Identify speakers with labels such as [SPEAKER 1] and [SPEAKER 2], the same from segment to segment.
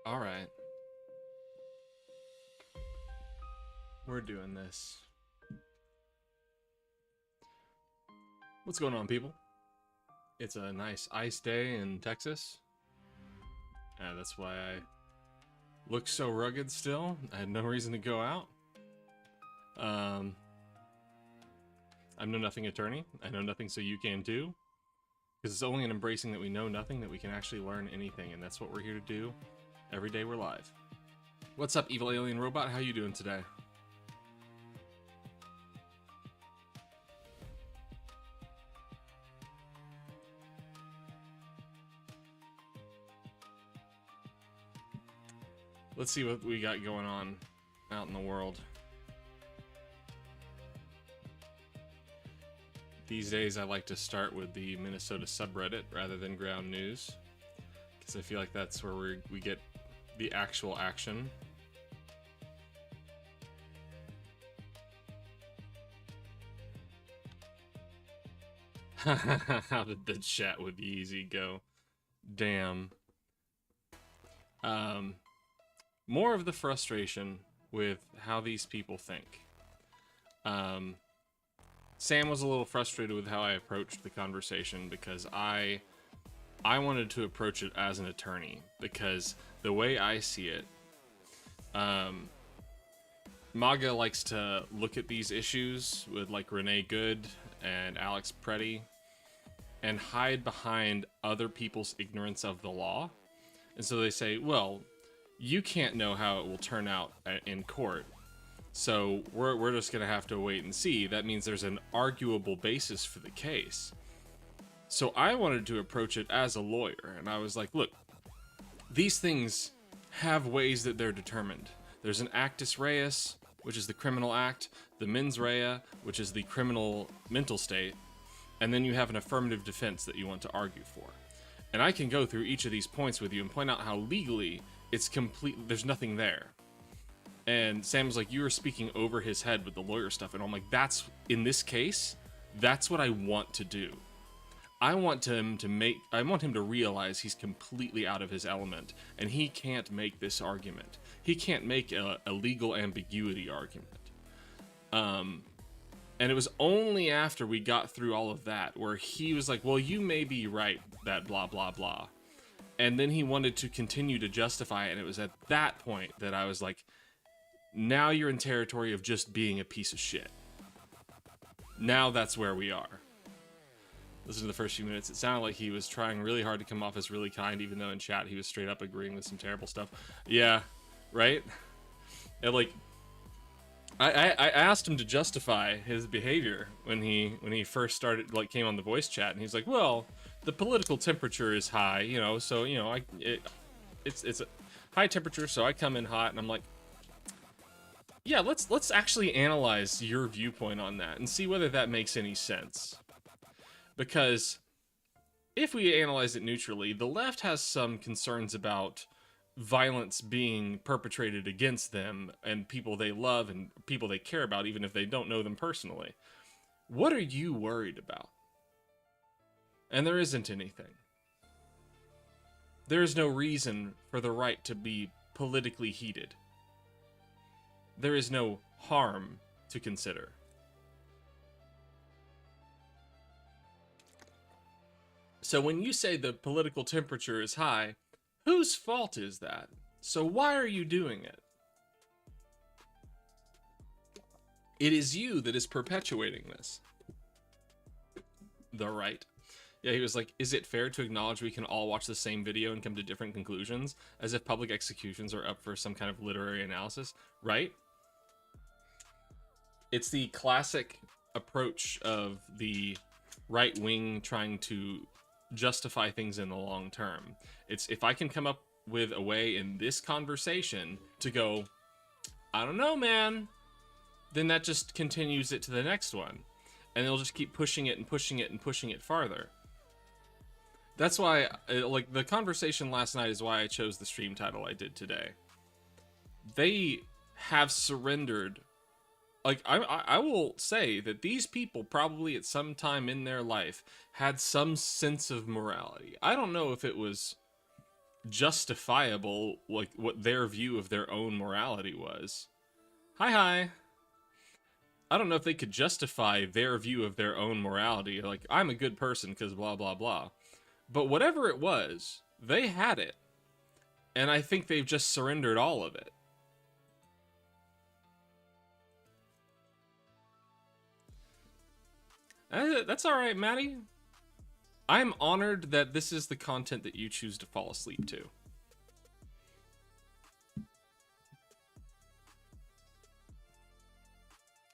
[SPEAKER 1] Alright. We're doing this. What's going on, people? It's a nice ice day in Texas. That's why I look so rugged still. I had no reason to go out. I'm Know Nothing attorney. I know nothing, so you can too. Because it's only in embracing that we know nothing that we can actually learn anything, and that's what we're here to do every day we're live. What's up, evil alien robot? How you doing today? Let's see what we got going on out in the world. These days I like to start with the Minnesota subreddit rather than ground news, because I feel like that's where we get the actual action. How did the chat with Yeezy go? Damn. More of the frustration with how these people think. Sam was a little frustrated with how I approached the conversation because I wanted to approach it as an attorney, because the way I see it, MAGA likes to look at these issues with like Renee Good and Alex Preddy and hide behind other people's ignorance of the law. And so they say, well, you can't know how it will turn out in court, so we're just going to have to wait and see. That means there's an arguable basis for the case. So I wanted to approach it as a lawyer, and I was like, look, these things have ways that they're determined. There's an actus reus, which is the criminal act, the mens rea, which is the criminal mental state, and then you have an affirmative defense that you want to argue for. And I can go through each of these points with you and point out how legally it's complete, there's nothing there. And Sam was like, you were speaking over his head with the lawyer stuff, and I'm like, that's, in this case, that's what I want to do. I want him to realize he's completely out of his element, and he can't make this argument. He can't make a legal ambiguity argument. And it was only after we got through all of that where he was like, well, you may be right, that blah, blah, blah. And then he wanted to continue to justify it, and it was at that point that I was like, now you're in territory of just being a piece of shit. Now that's where we are. Listen to the first few minutes. It sounded like he was trying really hard to come off as really kind, even though in chat he was straight up agreeing with some terrible stuff. Yeah, right? And like, I asked him to justify his behavior when he first started, like, came on the voice chat, and he's like, well, the political temperature is high, you know, so, you know, it's a high temperature, so I come in hot, and I'm like, yeah, let's actually analyze your viewpoint on that and see whether that makes any sense. Because if we analyze it neutrally, the left has some concerns about violence being perpetrated against them and people they love and people they care about, even if they don't know them personally. What are you worried about? And there isn't anything. There is no reason for the right to be politically heated. There is no harm to consider. So when you say the political temperature is high, whose fault is that? So why are you doing it? It is you that is perpetuating this. The right. Yeah, he was like, is it fair to acknowledge we can all watch the same video and come to different conclusions, as if public executions are up for some kind of literary analysis? Right? It's the classic approach of the right wing trying to justify things in the long term. It's, if I can come up with a way in this conversation to go, I don't know, man, then that just continues it to the next one. And they'll just keep pushing it and pushing it and pushing it farther. That's why, like, the conversation last night is why I chose the stream title I did today. They have surrendered. Like, I will say that these people probably at some time in their life had some sense of morality. I don't know if it was justifiable, like what their view of their own morality was. Hi. I don't know if they could justify their view of their own morality. Like, I'm a good person because blah, blah, blah. But whatever it was, they had it. And I think they've just surrendered all of it. That's all right, Maddie. I'm honored that this is the content that you choose to fall asleep to.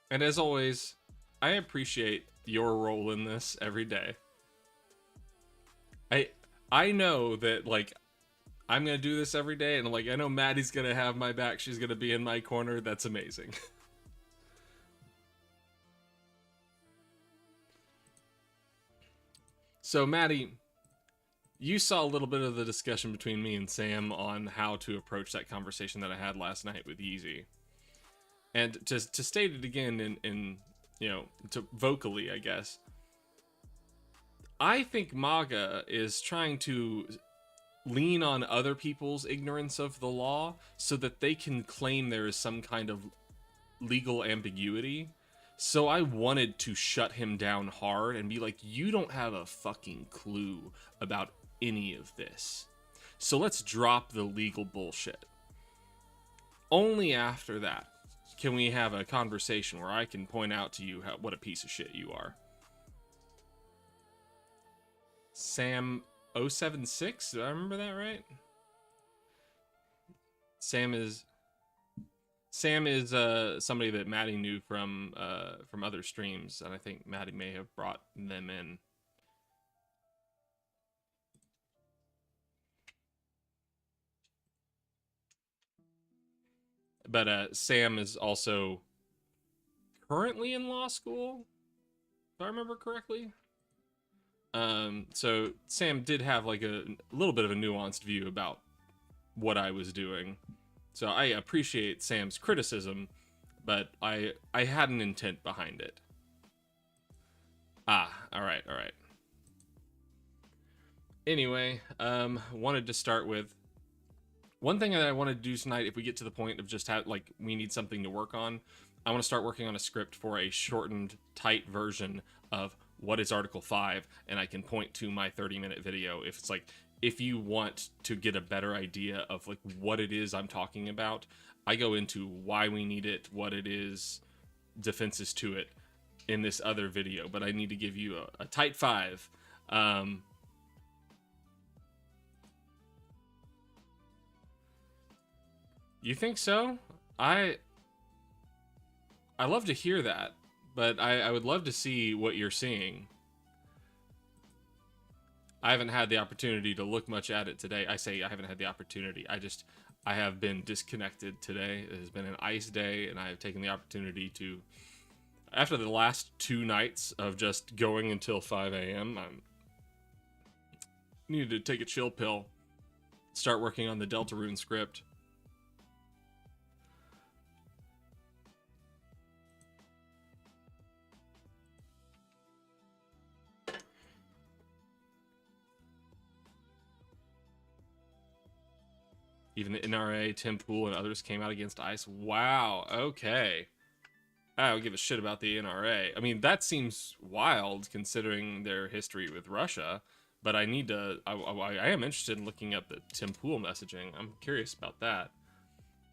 [SPEAKER 1] And as always, I appreciate your role in this every day. I know that, like, I'm gonna do this every day, and like, I know Maddie's gonna have my back. She's gonna be in my corner. That's amazing. So, Maddie, you saw a little bit of the discussion between me and Sam on how to approach that conversation that I had last night with Yeezy. And to state it again in you know, to vocally, I guess, I think MAGA is trying to lean on other people's ignorance of the law so that they can claim there is some kind of legal ambiguity. So I wanted to shut him down hard and be like, you don't have a fucking clue about any of this. So let's drop the legal bullshit. Only after that can we have a conversation where I can point out to you what a piece of shit you are. Sam 076, do I remember that right? Sam is somebody that Maddie knew from other streams, and I think Maddie may have brought them in. But Sam is also currently in law school, if I remember correctly. So Sam did have like a little bit of a nuanced view about what I was doing. So I appreciate Sam's criticism, but I had an intent behind it. All right. Anyway, wanted to start with one thing that I wanted to do tonight. If we get to the point of just like we need something to work on, I want to start working on a script for a shortened, tight version of what is Article 5, and I can point to my 30-minute video if it's like, if you want to get a better idea of like what it is I'm talking about. I go into why we need it, what it is, defenses to it in this other video, but I need to give you a tight 5. You think so? I love to hear that, but I would love to see what you're seeing. I haven't had the opportunity to look much at it today. I say I haven't had the opportunity. I have been disconnected today. It has been an ice day, and I have taken the opportunity to, after the last 2 nights of just going until 5 a.m., I needed to take a chill pill, start working on the Deltarune script. Even the NRA, Tim Pool, and others came out against ICE. Wow, okay. I don't give a shit about the NRA. I mean, that seems wild considering their history with Russia, but I need to, I am interested in looking up the Tim Pool messaging. I'm curious about that.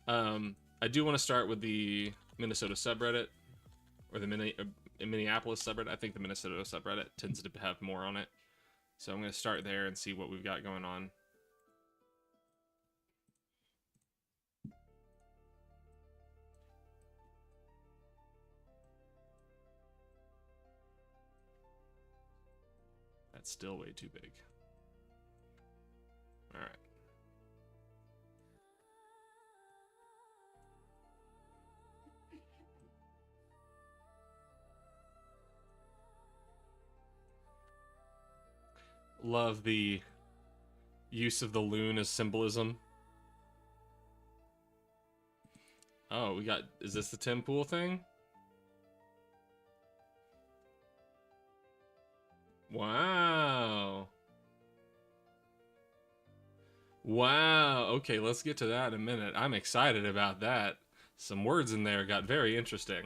[SPEAKER 1] I do want to start with the Minnesota subreddit, or the Minneapolis subreddit. I think the Minnesota subreddit tends to have more on it. So I'm going to start there and see what we've got going on. That's still way too big. All right. Love the use of the loon as symbolism. Oh, we got, is this the Tim Pool thing? Wow. Wow. Okay, let's get to that in a minute. I'm excited about that. Some words in there got very interesting.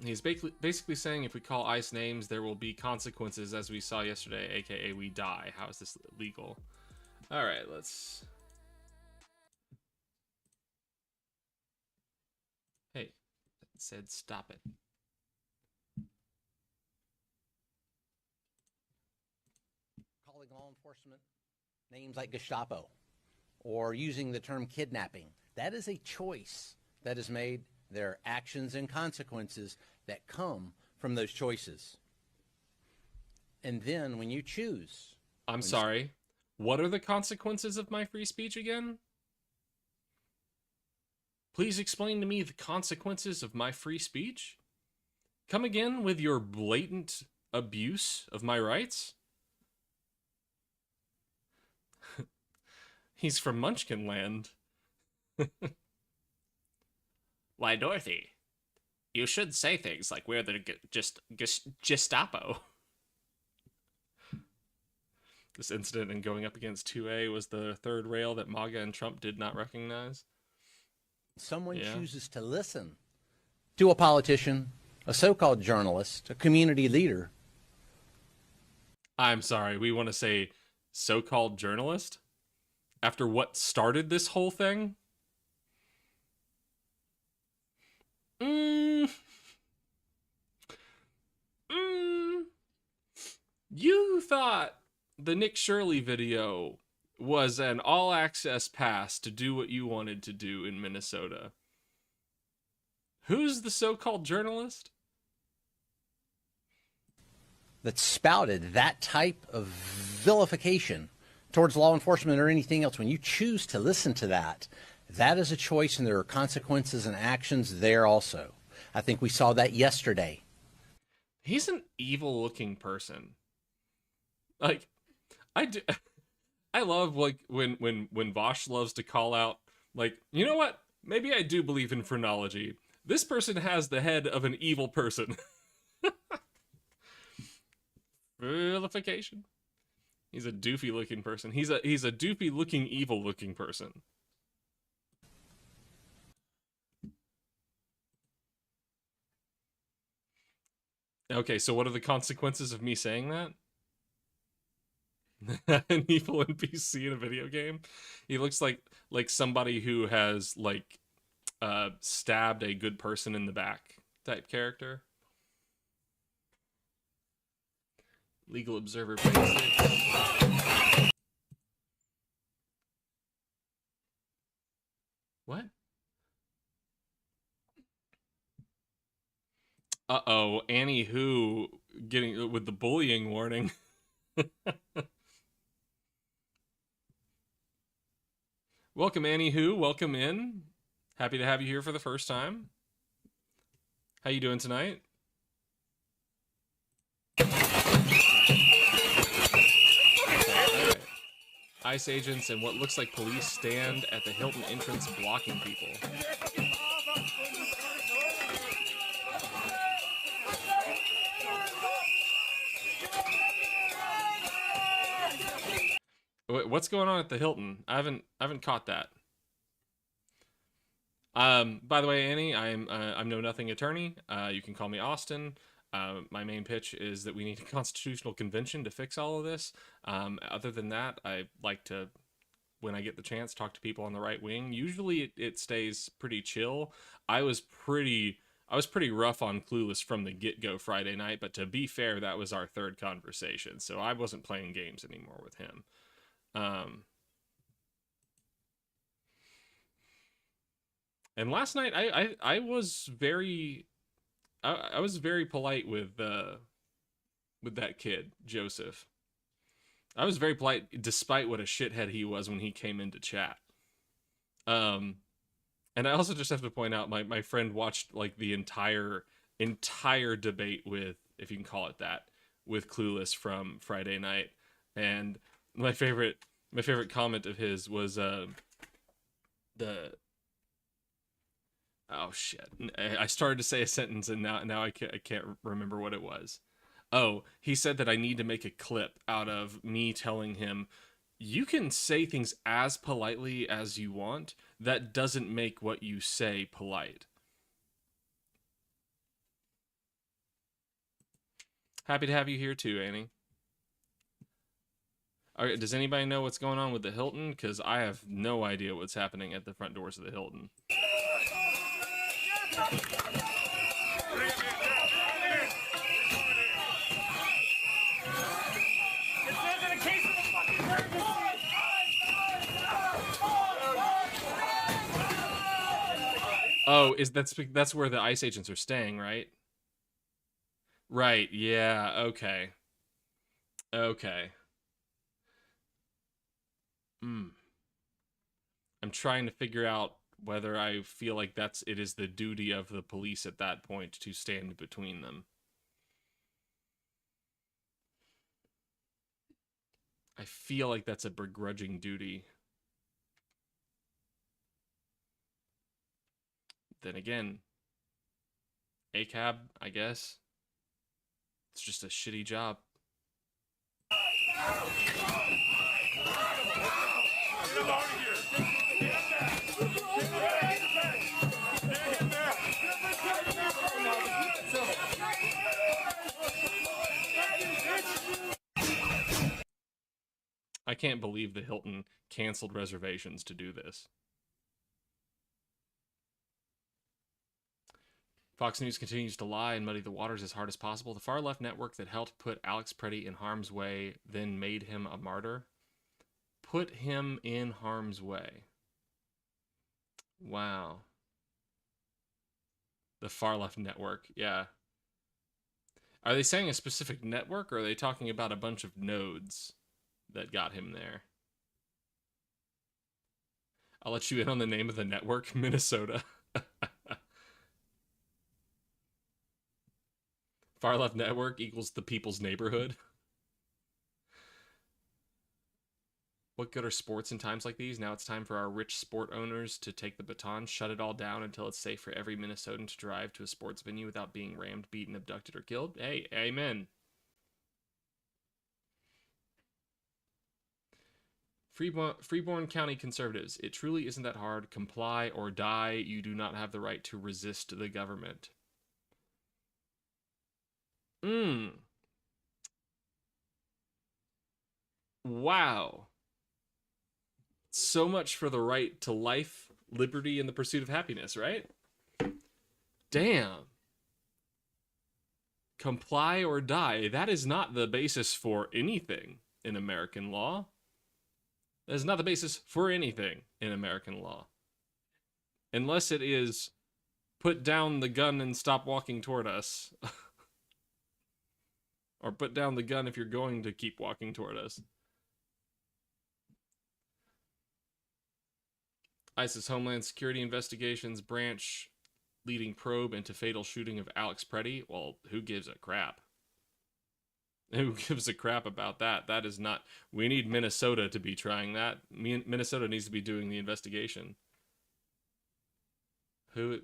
[SPEAKER 1] He's basically saying if we call ICE names, there will be consequences, as we saw yesterday, aka we die. How is this legal? All right, let's. Hey, it said stop it.
[SPEAKER 2] Calling law enforcement names like Gestapo or using the term kidnapping. That is a choice that is made. There are actions and consequences that come from those choices. And then when you choose.
[SPEAKER 1] I'm sorry. What are the consequences of my free speech again? Please explain to me the consequences of my free speech? Come again with your blatant abuse of my rights? He's from Munchkinland. Why, Dorothy, you should say things like we're the Gestapo. This incident in going up against 2A was the third rail that MAGA and Trump did not recognize.
[SPEAKER 2] Someone chooses to listen to a politician, a so-called journalist, a community leader.
[SPEAKER 1] I'm sorry, we want to say so-called journalist? After what started this whole thing? You thought the Nick Shirley video was an all-access pass to do what you wanted to do in Minnesota. Who's the so-called journalist?
[SPEAKER 2] That spouted that type of vilification towards law enforcement or anything else. When you choose to listen to that, that is a choice, and there are consequences and actions there also. I think we saw that yesterday.
[SPEAKER 1] He's an evil-looking person. Like, I love like when Vosh loves to call out, like, you know what? Maybe I do believe in phrenology. This person has the head of an evil person. Vilification. He's a doofy looking person. He's a doofy looking evil looking person. Okay, so what are the consequences of me saying that? An evil NPC in a video game? He looks like somebody who has like stabbed a good person in the back type character. Legal Observer Basics. What? Uh-oh, Annie Who getting with the bullying warning. Welcome, Annie Who. Welcome in. Happy to have you here for the first time. How you doing tonight? Right. ICE agents and what looks like police stand at the Hilton entrance blocking people. What's going on at the Hilton? I haven't caught that. By the way, Annie, I'm Know Nothing attorney. You can call me Austin. My main pitch is that we need a constitutional convention to fix all of this. Other than that, I like to, when I get the chance, talk to people on the right wing. Usually it stays pretty chill. I was pretty rough on Clueless from the get-go Friday night, but to be fair, that was our third conversation, so I wasn't playing games anymore with him. And last night I was very I was very polite with that kid, Joseph. I was very polite despite what a shithead he was when he came into chat. And I also just have to point out my friend watched like the entire debate with, if you can call it that, with Clueless from Friday night. And my favorite comment of his was the oh shit, I started to say a sentence and now I can't remember what it was. Oh, he said that I need to make a clip out of me telling him, you can say things as politely as you want. That doesn't make what you say polite. Happy to have you here too, Annie. All right, does anybody know what's going on with the Hilton? Because I have no idea what's happening at the front doors of the Hilton. Oh, that's where the ICE agents are staying, right? Right, yeah, okay. Okay. Hmm. I'm trying to figure out whether I feel like it is the duty of the police at that point to stand between them. I feel like that's a begrudging duty. Then again, ACAB, I guess. It's just a shitty job. I can't believe the Hilton canceled reservations to do this. Fox News continues to lie and muddy the waters as hard as possible. The far left network that helped put Alex Preddy in harm's way then made him a martyr. Put him in harm's way. Wow. The far left network, yeah. Are they saying a specific network, or are they talking about a bunch of nodes that got him there? I'll let you in on the name of the network, Minnesota. Far left network equals the people's neighborhood. What good are sports in times like these? Now it's time for our rich sport owners to take the baton, shut it all down until it's safe for every Minnesotan to drive to a sports venue without being rammed, beaten, abducted, or killed. Hey, amen. Freeborn County conservatives. It truly isn't that hard. Comply or die. You do not have the right to resist the government. Wow. So much for the right to life, liberty, and the pursuit of happiness, right? Damn. Comply or die. That is not the basis for anything in American law. That is not the basis for anything in American law. Unless it is put down the gun and stop walking toward us. Or put down the gun if you're going to keep walking toward us. ISIS Homeland Security Investigations Branch leading probe into fatal shooting of Alex Preddy. Well, who gives a crap? Who gives a crap about that? That is not... We need Minnesota to be trying that. Minnesota needs to be doing the investigation.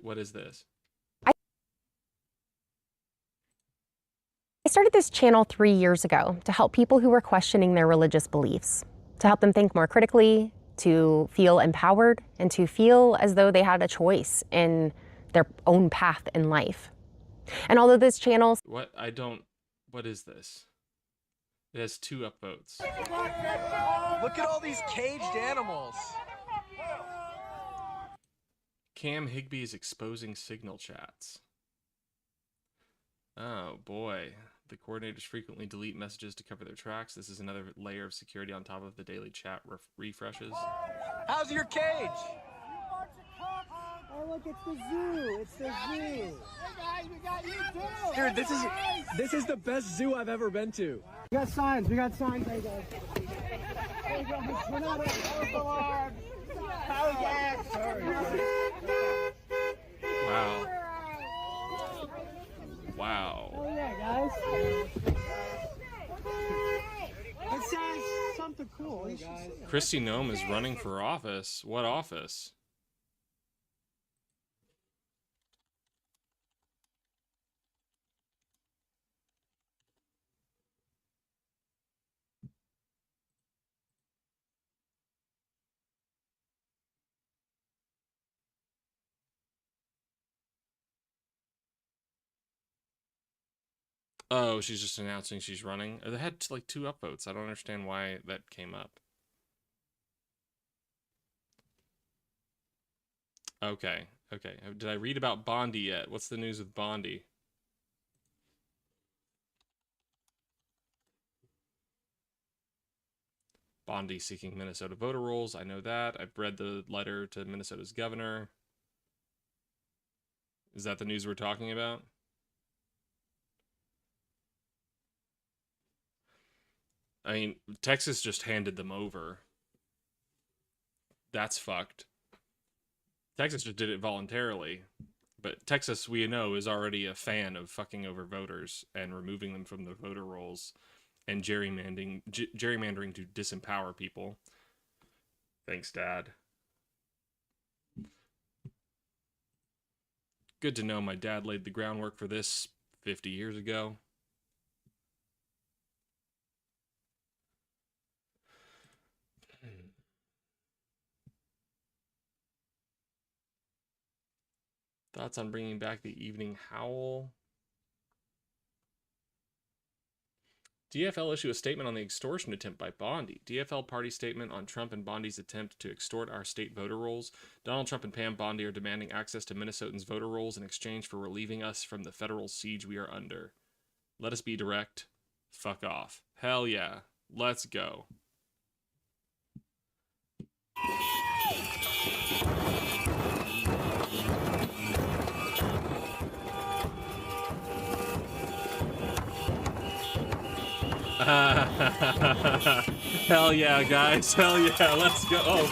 [SPEAKER 1] What is this?
[SPEAKER 3] I started this channel 3 years ago to help people who were questioning their religious beliefs, to help them think more critically, to feel empowered, and to feel as though they had a choice in their own path in life. And although this channel...
[SPEAKER 1] What is this? It has 2 upvotes.
[SPEAKER 4] Look at all these caged animals.
[SPEAKER 1] Cam Higbee is exposing signal chats. Oh boy. The coordinators frequently delete messages to cover their tracks. This is another layer of security on top of the daily chat refreshes.
[SPEAKER 4] How's your cage?
[SPEAKER 5] Oh look, it's the zoo. It's the zoo. Hey guys, we got you too.
[SPEAKER 4] Dude, this is the best zoo I've ever been to.
[SPEAKER 5] We got signs. We got signs. Hey guys. Hey guys, we're not a false alarm.
[SPEAKER 1] Wow. Wow.
[SPEAKER 5] Oh yeah, guys. It says something cool. Hey guys.
[SPEAKER 1] Kristi Noem is running for office. What office? Oh, she's just announcing she's running. They had like 2 upvotes. I don't understand why that came up. Okay. Okay. Did I read about Bondi yet? What's the news with Bondi? Bondi seeking Minnesota voter rolls. I know that. I've read the letter to Minnesota's governor. Is that the news we're talking about? I mean, Texas just handed them over. That's fucked. Texas just did it voluntarily. But Texas, we know, is already a fan of fucking over voters and removing them from the voter rolls and gerrymandering to disempower people. Thanks, Dad. Good to know my dad laid the groundwork for this 50 years ago. Thoughts on bringing back the evening howl? DFL issue a statement on the extortion attempt by Bondi. DFL party statement on Trump and Bondi's attempt to extort our state voter rolls. Donald Trump and Pam Bondi are demanding access to Minnesotans' voter rolls in exchange for relieving us from the federal siege we are under. Let us be direct. Fuck off. Hell yeah. Let's go. Hell yeah, guys. Hell yeah. Let's go. Oh.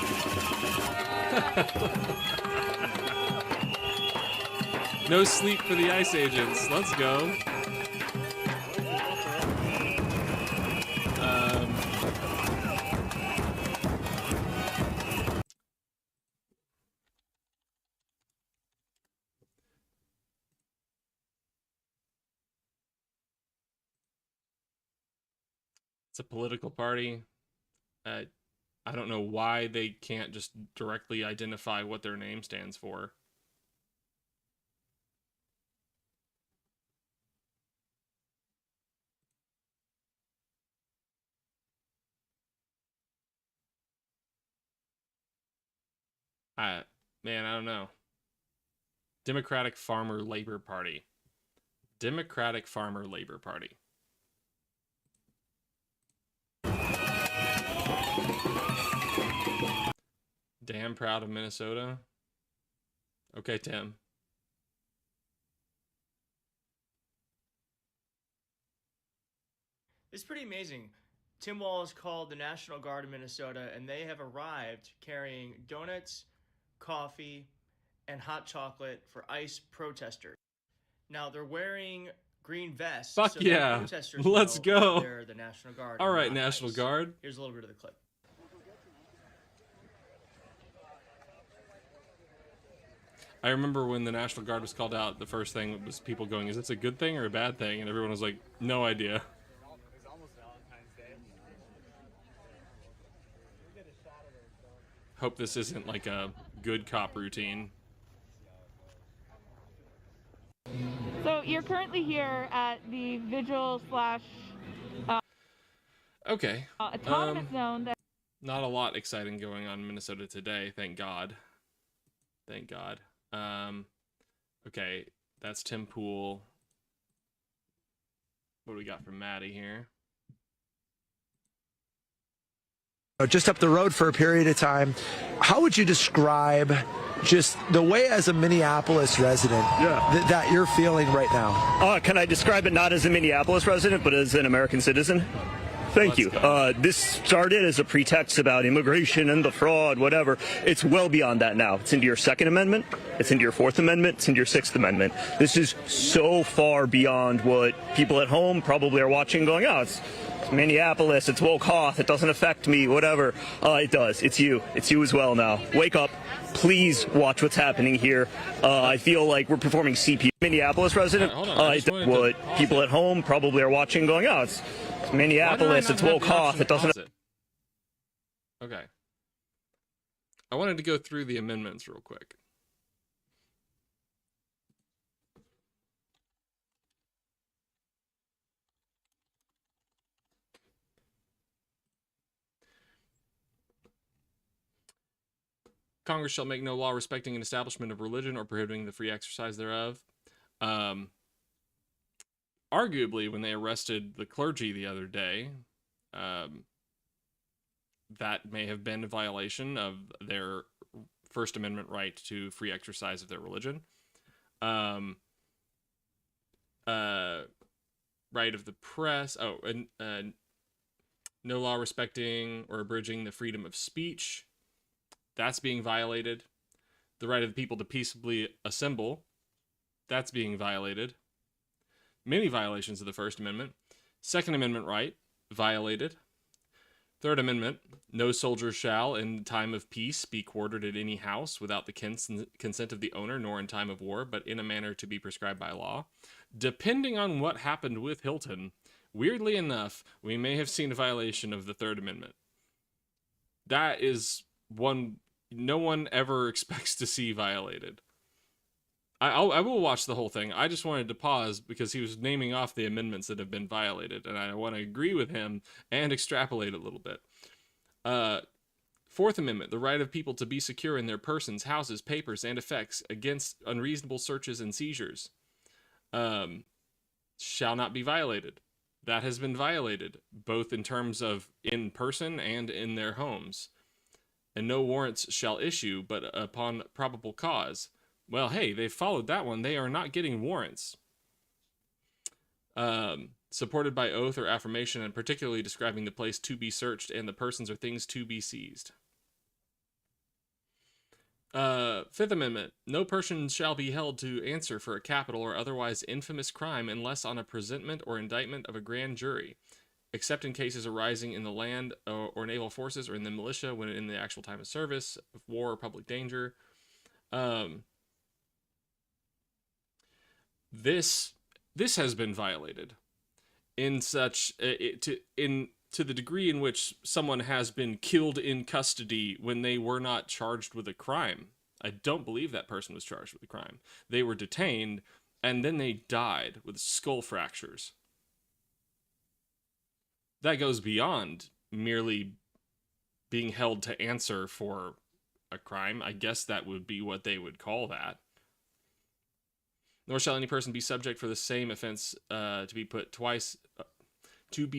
[SPEAKER 1] No sleep for the ICE agents. Let's go. It's a political party. I don't know why they can't just directly identify what their name stands for. Man, I don't know. Democratic Farmer Labor Party. Democratic Farmer Labor Party. Damn proud of Minnesota. Okay, Tim.
[SPEAKER 6] It's pretty amazing. Tim Walz called the National Guard of Minnesota, and they have arrived carrying donuts, coffee, and hot chocolate for ICE protesters. Now, they're wearing green vests.
[SPEAKER 1] Fuck
[SPEAKER 6] so
[SPEAKER 1] yeah.
[SPEAKER 6] Protesters
[SPEAKER 1] Let's go.
[SPEAKER 6] They're the National Guard.
[SPEAKER 1] All right, National
[SPEAKER 6] ICE.
[SPEAKER 1] Guard.
[SPEAKER 6] Here's a little bit of the clip.
[SPEAKER 1] I remember when the National Guard was called out, the first thing was people going, is this a good thing or a bad thing? And everyone was like, no idea. Hope this isn't like a good cop routine.
[SPEAKER 7] So you're currently here at the vigil slash
[SPEAKER 1] Okay.
[SPEAKER 7] autonomous zone.
[SPEAKER 1] Not a lot exciting going on in Minnesota today, thank God. Thank God. Okay, that's Tim Pool. What do we got from Maddie here?
[SPEAKER 8] Just up the road for a period of time. How would you describe just the way as a Minneapolis resident that you're feeling right now?
[SPEAKER 9] Can I describe it not as a Minneapolis resident, but as an American citizen? Thank you. This started as a pretext about immigration and the fraud, whatever. It's well beyond that now. It's into your Second Amendment. It's into your Fourth Amendment. It's into your Sixth Amendment. This is so far beyond what people at home probably are watching going, oh, it's Minneapolis, it's woke Hoth, it doesn't affect me, whatever. It does. It's you. It's you as well now. Wake up. Please watch what's happening here. I feel like we're performing CP. Minneapolis resident, what people at home probably are watching going, oh, it's Minneapolis, it's woke Hoth, it doesn't.
[SPEAKER 1] Okay. I wanted to go through the amendments real quick. Congress shall make no law respecting an establishment of religion or prohibiting the free exercise thereof. Arguably, when they arrested the clergy the other day, that may have been a violation of their First Amendment right to free exercise of their religion. Right of the press. Oh, and no law respecting or abridging the freedom of speech. That's being violated. The right of the people to peaceably assemble. That's being violated. Many violations of the First Amendment. Second Amendment right, violated. Third Amendment, no soldier shall, in time of peace, be quartered at any house without the consent of the owner, nor in time of war, but in a manner to be prescribed by law. Depending on what happened with Hilton, weirdly enough, we may have seen a violation of the Third Amendment. That is one no one ever expects to see violated. I will watch the whole thing. I just wanted to pause because he was naming off the amendments that have been violated, and I want to agree with him and extrapolate a little bit. Fourth Amendment, the right of people to be secure in their persons, houses, papers, and effects against unreasonable searches and seizures, shall not be violated. That has been violated, both in terms of in person and in their homes. And no warrants shall issue, but upon probable cause. Well, hey, they followed that one. They are not getting warrants. Supported by oath or affirmation, and particularly describing the place to be searched and the persons or things to be seized. Fifth Amendment. No person shall be held to answer for a capital or otherwise infamous crime unless on a presentment or indictment of a grand jury, except in cases arising in the land or naval forces or in the militia when in the actual time of service, of war or public danger. This has been violated in such to the degree in which someone has been killed in custody when they were not charged with a crime. I don't believe that person was charged with a crime. They were detained and then they died with skull fractures. That goes beyond merely being held to answer for a crime. I guess that would be what they would call that. Nor shall any person be subject for the same offense to be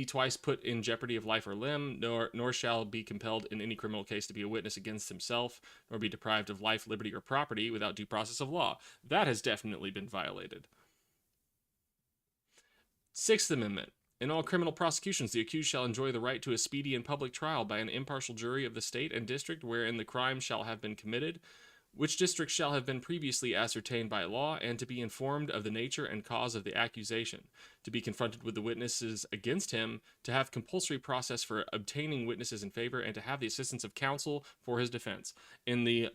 [SPEAKER 1] twice put in jeopardy of life or limb, nor shall be compelled in any criminal case to be a witness against himself, nor be deprived of life, liberty, or property without due process of law. That has definitely been violated. Sixth Amendment. In all criminal prosecutions, the accused shall enjoy the right to a speedy and public trial by an impartial jury of the state and district wherein the crime shall have been committed, which district shall have been previously ascertained by law, and to be informed of the nature and cause of the accusation, to be confronted with the witnesses against him, to have compulsory process for obtaining witnesses in favor, and to have the assistance of counsel for his defense. In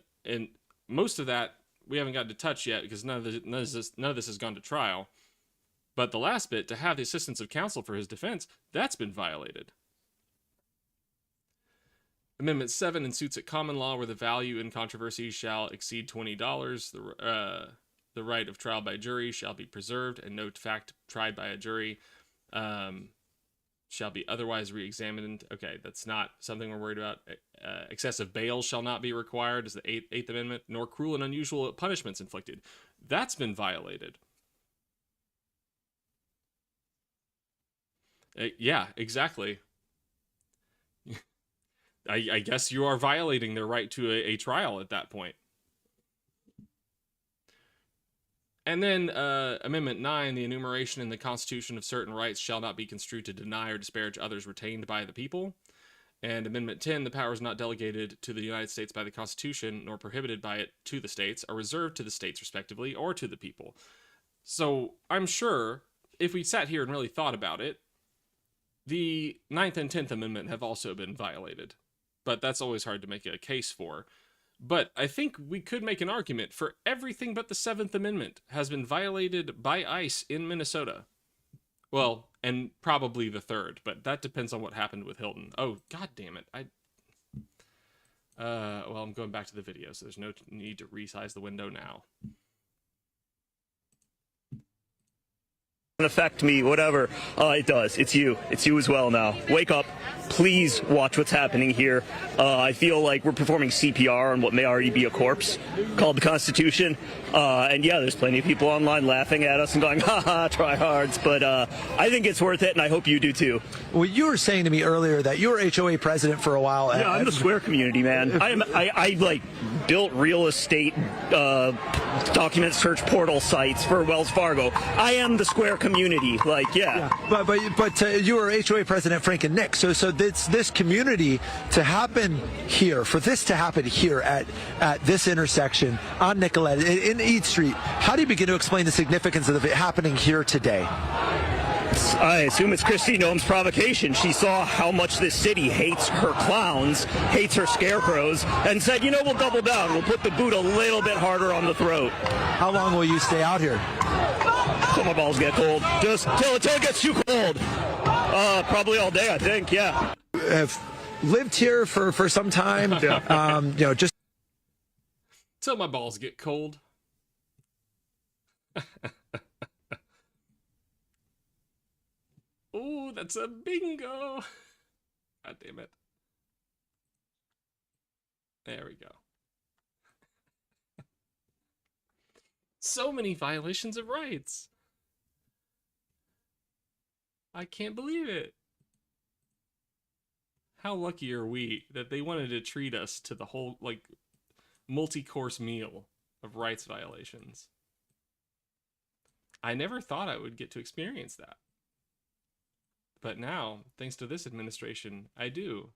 [SPEAKER 1] most of that we haven't got to touch yet because none of this has gone to trial. But the last bit, to have the assistance of counsel for his defense, that's been violated. Amendment 7, in suits at common law where the value in controversy shall exceed $20, the right of trial by jury shall be preserved, and no fact tried by a jury shall be otherwise re-examined. Okay, that's not something we're worried about. Excessive bail shall not be required, is the Eighth Amendment, nor cruel and unusual punishments inflicted. That's been violated. Yeah, exactly. I guess you are violating their right to a trial at that point. And then Amendment 9, the enumeration in the Constitution of certain rights shall not be construed to deny or disparage others retained by the people. And Amendment 10, the powers not delegated to the United States by the Constitution, nor prohibited by it to the states, are reserved to the states respectively, or to the people. So I'm sure if we sat here and really thought about it, the 9th and 10th Amendment have also been violated. But that's always hard to make a case for. But I think we could make an argument for everything but the 7th Amendment has been violated by ICE in Minnesota. Well, and probably the 3rd, but that depends on what happened with Hilton. Oh, god damn it. Well, I'm going back to the video, so there's no need to resize the window now.
[SPEAKER 9] affect me, whatever. It does. It's you. It's you as well now. Wake up. Please watch what's happening here. I feel like we're performing CPR on what may already be a corpse called the Constitution. And yeah, there's plenty of people online laughing at us and going, haha, tryhards. But I think it's worth it, and I hope you do too.
[SPEAKER 8] Well, you were saying to me earlier that you were HOA president for a while.
[SPEAKER 9] Yeah, I'm the Square community, man. I like built real estate document search portal sites for Wells Fargo. I am the Square community. Like, yeah.
[SPEAKER 8] But you were HOA president, Frank and Nick. So this community to happen here, for this to happen here at this intersection on Nicollet in East Street, how do you begin to explain the significance of it happening here today?
[SPEAKER 9] I assume it's Kristi Noem's provocation. She saw how much this city hates her clowns, hates her scarecrows, and said, you know, we'll double down. We'll put the boot a little bit harder on the throat.
[SPEAKER 8] How long will you stay out here?
[SPEAKER 9] Till my balls get cold. Just till it gets too cold. Probably all day, I think, yeah.
[SPEAKER 8] Have lived here for some time.
[SPEAKER 9] Yeah.
[SPEAKER 8] You know, just
[SPEAKER 1] till my balls get cold. Oh, that's a bingo. God damn it. There we go. So many violations of rights. I can't believe it. How lucky are we that they wanted to treat us to the whole, like, multi-course meal of rights violations. I never thought I would get to experience that. But now, thanks to this administration, I do.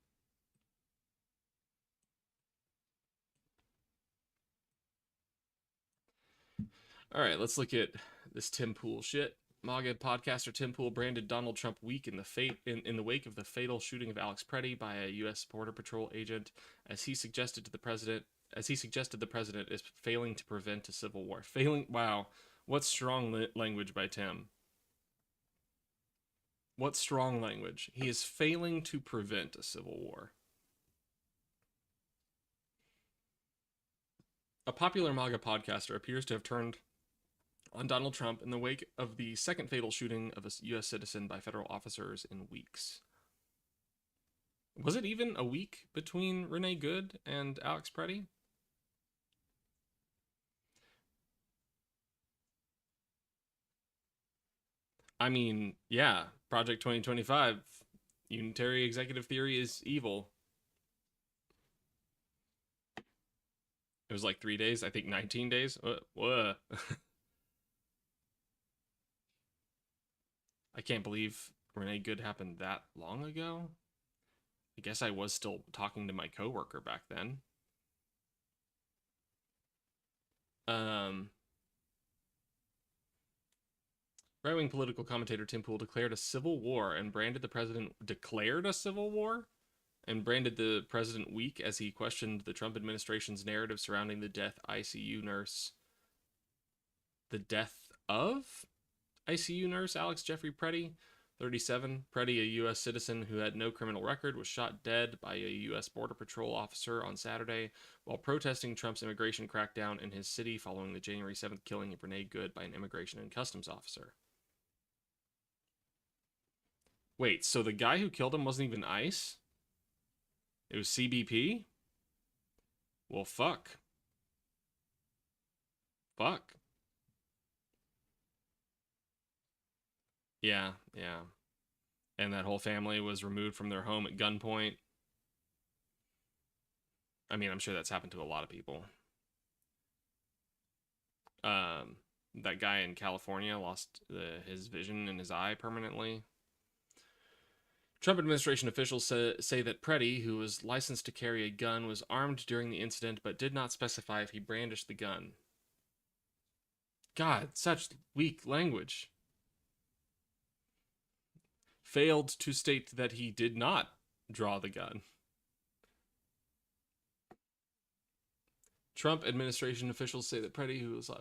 [SPEAKER 1] All right, let's look at this Tim Pool shit. MAGA podcaster Tim Pool branded Donald Trump weak in the wake of the fatal shooting of Alex Preddy by a U.S. Border Patrol agent, as he suggested the president is failing to prevent a civil war. Wow, what strong language by Tim. What strong language. He is failing to prevent a civil war. A popular MAGA podcaster appears to have turned on Donald Trump in the wake of the second fatal shooting of a U.S. citizen by federal officers in weeks. Was it even a week between Renee Good and Alex Preddy? I mean, yeah, Project 2025, unitary executive theory is evil. It was like 3 days, I think 19 days. What? I can't believe Renee Good happened that long ago. I guess I was still talking to my coworker back then. Right-wing political commentator Tim Pool declared a civil war and branded the president weak as he questioned the Trump administration's narrative surrounding the death of ICU nurse Alex Jeffrey Preddy, 37. Preddy, a U.S. citizen who had no criminal record, was shot dead by a U.S. Border Patrol officer on Saturday while protesting Trump's immigration crackdown in his city following the January 7th killing of Renee Good by an immigration and customs officer. Wait, so the guy who killed him wasn't even ICE? It was CBP? Well, fuck. Fuck. Yeah. And that whole family was removed from their home at gunpoint. I mean, I'm sure that's happened to a lot of people. That guy in California lost his vision in his eye permanently. Trump administration officials say that Preddy, who was licensed to carry a gun, was armed during the incident but did not specify if he brandished the gun. God, such weak language. Failed to state that he did not draw the gun. Trump administration officials say that Preddy, who was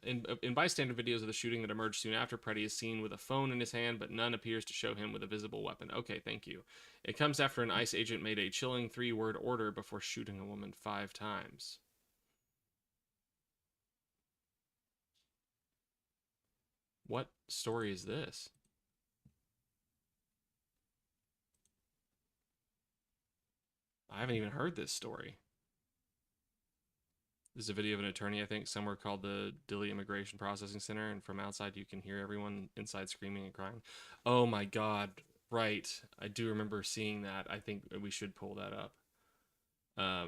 [SPEAKER 1] in bystander videos of the shooting that emerged soon after, Preddy is seen with a phone in his hand, but none appears to show him with a visible weapon. Okay, thank you. It comes after an ICE agent made a chilling 3-word order before shooting a woman 5 times. What story is this? I haven't even heard this story. There's a video of an attorney, I think, somewhere called the Dilley Immigration Processing Center, and from outside you can hear everyone inside screaming and crying. Oh my God, right. I do remember seeing that. I think we should pull that up. I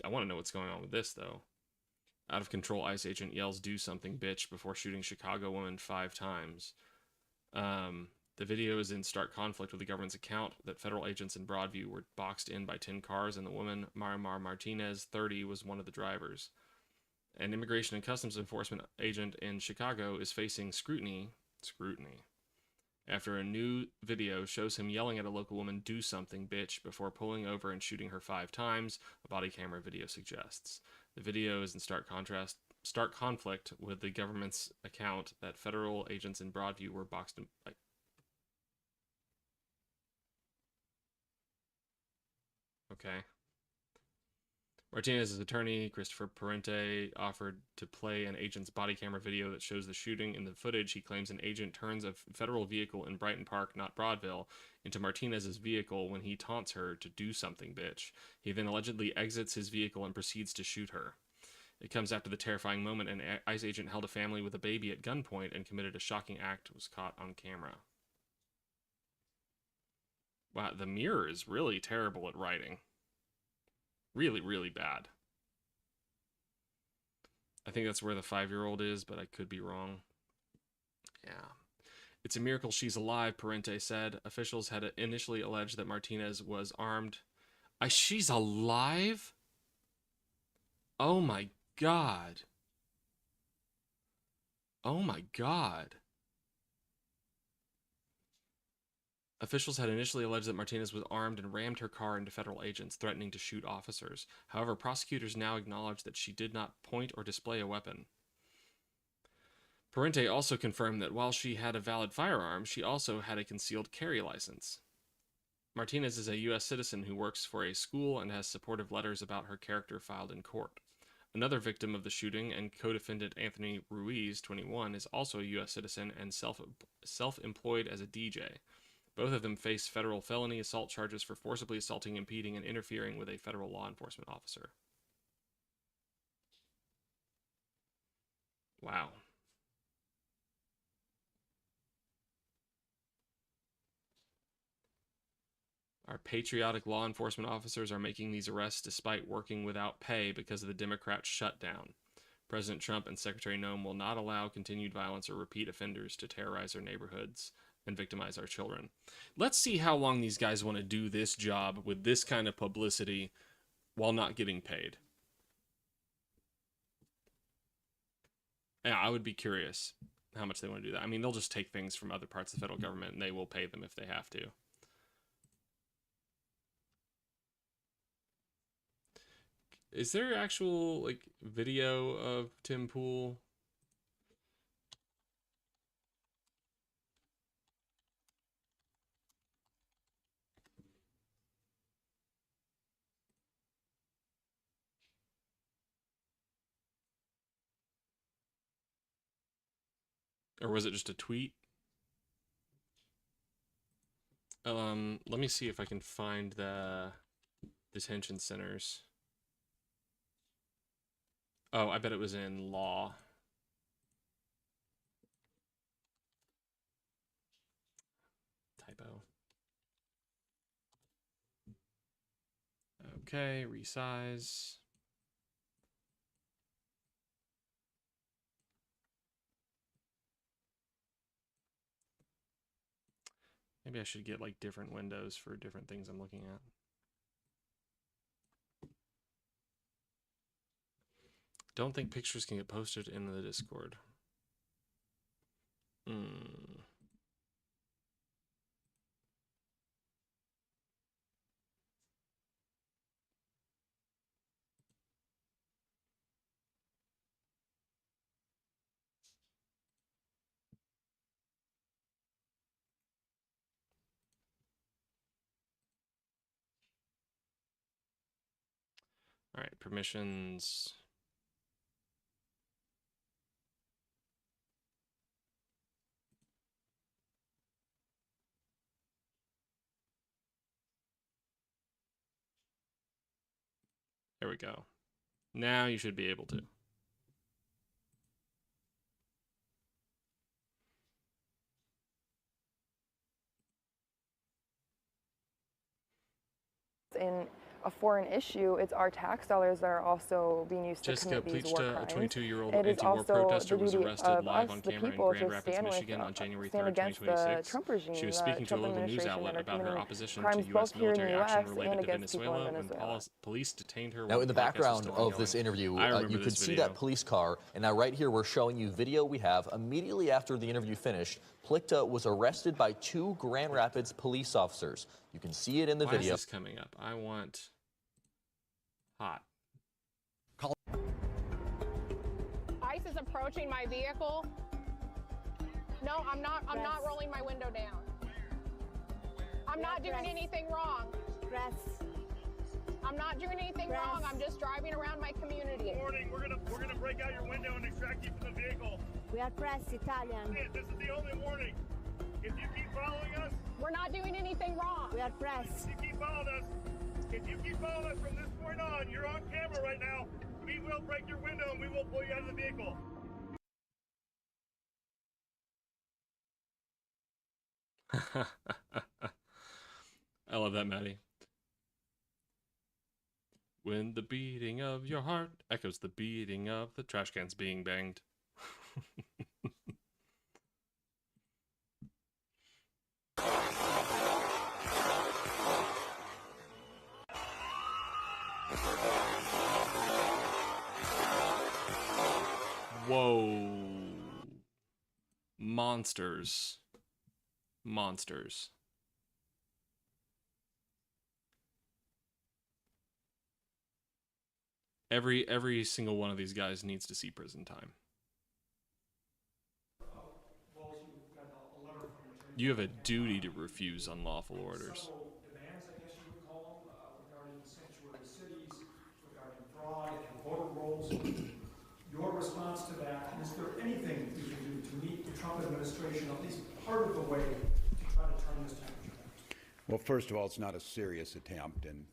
[SPEAKER 1] want to know what's going on with this, though. Out of control ICE agent yells, "Do something, bitch," before shooting Chicago woman 5 times. The video is in stark conflict with the government's account that federal agents in Broadview were boxed in by 10 cars, and the woman, Marimar Martinez, 30, was one of the drivers. An Immigration and Customs Enforcement agent in Chicago is facing scrutiny after a new video shows him yelling at a local woman, "Do something, bitch," before pulling over and shooting her 5 times, a body camera video suggests. The video is in stark conflict with the government's account that federal agents in Broadview were boxed in. Okay. Martinez's attorney, Christopher Parente, offered to play an agent's body camera video that shows the shooting. In the footage, he claims an agent turns a federal vehicle in Brighton Park, not Broadville, into Martinez's vehicle when he taunts her to "Do something, bitch." He then allegedly exits his vehicle and proceeds to shoot her. It comes after the terrifying moment an ICE agent held a family with a baby at gunpoint and committed a shocking act was caught on camera. Wow, the Mirror is really terrible at writing. Really, really bad. I think that's where the 5-year-old is, but I could be wrong. Yeah. It's a miracle she's alive, Parente said. Officials had initially alleged that Martinez was armed. She's alive? Oh my God. Oh my God. Officials had initially alleged that Martinez was armed and rammed her car into federal agents, threatening to shoot officers. However, prosecutors now acknowledge that she did not point or display a weapon. Parente also confirmed that while she had a valid firearm, she also had a concealed carry license. Martinez is a U.S. citizen who works for a school and has supportive letters about her character filed in court. Another victim of the shooting and co-defendant Anthony Ruiz, 21, is also a U.S. citizen and self-employed as a DJ. Both of them face federal felony assault charges for forcibly assaulting, impeding, and interfering with a federal law enforcement officer. Wow. Our patriotic law enforcement officers are making these arrests despite working without pay because of the Democrat shutdown. President Trump and Secretary Noem will not allow continued violence or repeat offenders to terrorize our neighborhoods and victimize our children. Let's see how long these guys want to do this job with this kind of publicity while not getting paid. Yeah, I would be curious how much they want to do that. I mean, they'll just take things from other parts of the federal government and they will pay them if they have to. Is there actual, like, video of Tim Pool? Or was it just a tweet? Let me see if I can find the detention centers. Oh, I bet it was in law. Typo. Okay, resize. Maybe I should get like different windows for different things I'm looking at. Don't think pictures can get posted in the Discord. All right, permissions. There we go. Now you should be able to.
[SPEAKER 10] In a foreign issue, it's our tax dollars that are also being used to commit these war crimes.
[SPEAKER 1] A 22-year-old
[SPEAKER 10] It is
[SPEAKER 1] anti-war
[SPEAKER 10] also
[SPEAKER 1] protester
[SPEAKER 10] the
[SPEAKER 1] was
[SPEAKER 10] duty
[SPEAKER 1] arrested
[SPEAKER 10] of
[SPEAKER 1] live
[SPEAKER 10] us,
[SPEAKER 1] on
[SPEAKER 10] the
[SPEAKER 1] camera in
[SPEAKER 10] people,
[SPEAKER 1] Grand
[SPEAKER 10] to
[SPEAKER 1] Rapids,
[SPEAKER 10] stand
[SPEAKER 1] Michigan on January 3rd,
[SPEAKER 10] against the
[SPEAKER 1] 2026.
[SPEAKER 10] Trump regime,
[SPEAKER 1] She was
[SPEAKER 10] the
[SPEAKER 1] speaking to a
[SPEAKER 10] Trump
[SPEAKER 1] local news
[SPEAKER 10] administration
[SPEAKER 1] outlet
[SPEAKER 10] that are
[SPEAKER 1] about her
[SPEAKER 10] committing
[SPEAKER 1] opposition
[SPEAKER 10] crimes
[SPEAKER 1] to U.S.
[SPEAKER 10] both here in the
[SPEAKER 1] military action
[SPEAKER 10] US and
[SPEAKER 1] related to
[SPEAKER 10] against people in
[SPEAKER 1] Venezuela when
[SPEAKER 10] Venezuela.
[SPEAKER 1] police detained her.
[SPEAKER 11] Now,
[SPEAKER 1] while
[SPEAKER 11] in the
[SPEAKER 1] broadcast was
[SPEAKER 11] background
[SPEAKER 1] still
[SPEAKER 11] of this
[SPEAKER 1] ongoing.
[SPEAKER 11] interview,
[SPEAKER 1] I remember
[SPEAKER 11] you
[SPEAKER 1] this
[SPEAKER 11] could see
[SPEAKER 1] video.
[SPEAKER 11] that police car. And now right here, we're showing you video we have immediately after the interview finished. Plickta was arrested by 2 Grand Rapids police officers. You can see it in the
[SPEAKER 1] Why
[SPEAKER 11] video.
[SPEAKER 1] is this coming up? I want hot.
[SPEAKER 12] ICE is approaching my vehicle. No, I'm not rolling my window down. I'm not doing anything wrong. I'm not doing anything wrong. I'm just driving around my community.
[SPEAKER 13] Warning, we're gonna break out your window and extract you from the vehicle.
[SPEAKER 5] We are press Italian.
[SPEAKER 13] This is the only warning. If you keep following us,
[SPEAKER 12] We're not doing anything wrong.
[SPEAKER 5] We are press.
[SPEAKER 13] if you keep following us from this point on, you're on camera right now. We will break your window and we will pull you out of the vehicle.
[SPEAKER 1] I love that, Maddie. When the beating of your heart echoes the beating of the trash cans being banged. Whoa. Monsters. Monsters. Every single one of these guys needs to see prison time. You have a duty to refuse unlawful orders.
[SPEAKER 14] Demands, I guess you would call them, regarding sanctuary cities, regarding fraud and voter rolls. Your response to that, and is there anything you can do to meet the Trump administration, at least part of the way, to try to turn this temperature back?
[SPEAKER 15] Well, first of all, it's not a serious attempt, and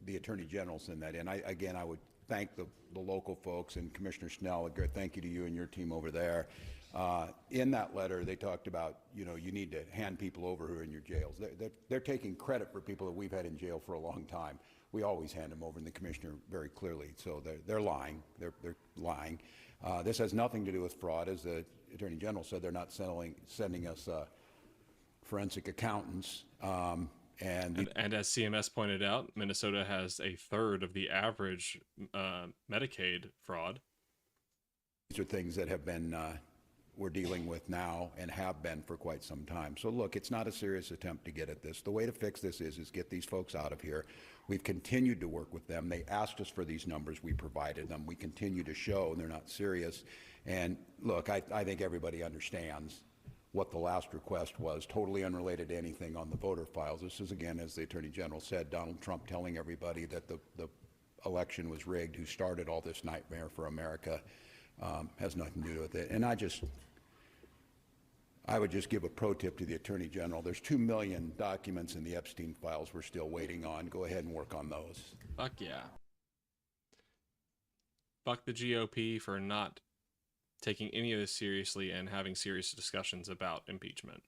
[SPEAKER 15] the Attorney General sent that in. I would thank the local folks and Commissioner Snell. Thank you to you and your team over there. In that letter, they talked about, you need to hand people over who are in your jails. They're taking credit for people that we've had in jail for a long time. We always hand them over, and the commissioner very clearly. So they're lying. They're lying. This has nothing to do with fraud, as the Attorney General said. They're not sending us forensic accountants. And
[SPEAKER 1] as CMS pointed out, Minnesota has a third of the average Medicaid fraud.
[SPEAKER 15] These are things that have been we're dealing with now and have been for quite some time. So look, it's not a serious attempt to get at this. The way to fix this is get these folks out of here. We've continued to work with them. They asked us for these numbers. We provided them. We continue to show they're not serious. And look, I think everybody understands what the last request was, totally unrelated to anything on the voter files. This is, again, as the Attorney General said, Donald Trump telling everybody that the election was rigged, who started all this nightmare for America. Has nothing to do with it. And I would just give a pro tip to the Attorney General. There's 2 million documents in the Epstein files we're still waiting on. Go ahead and work on those.
[SPEAKER 1] Fuck yeah. Fuck the GOP for not taking any of this seriously and having serious discussions about impeachment.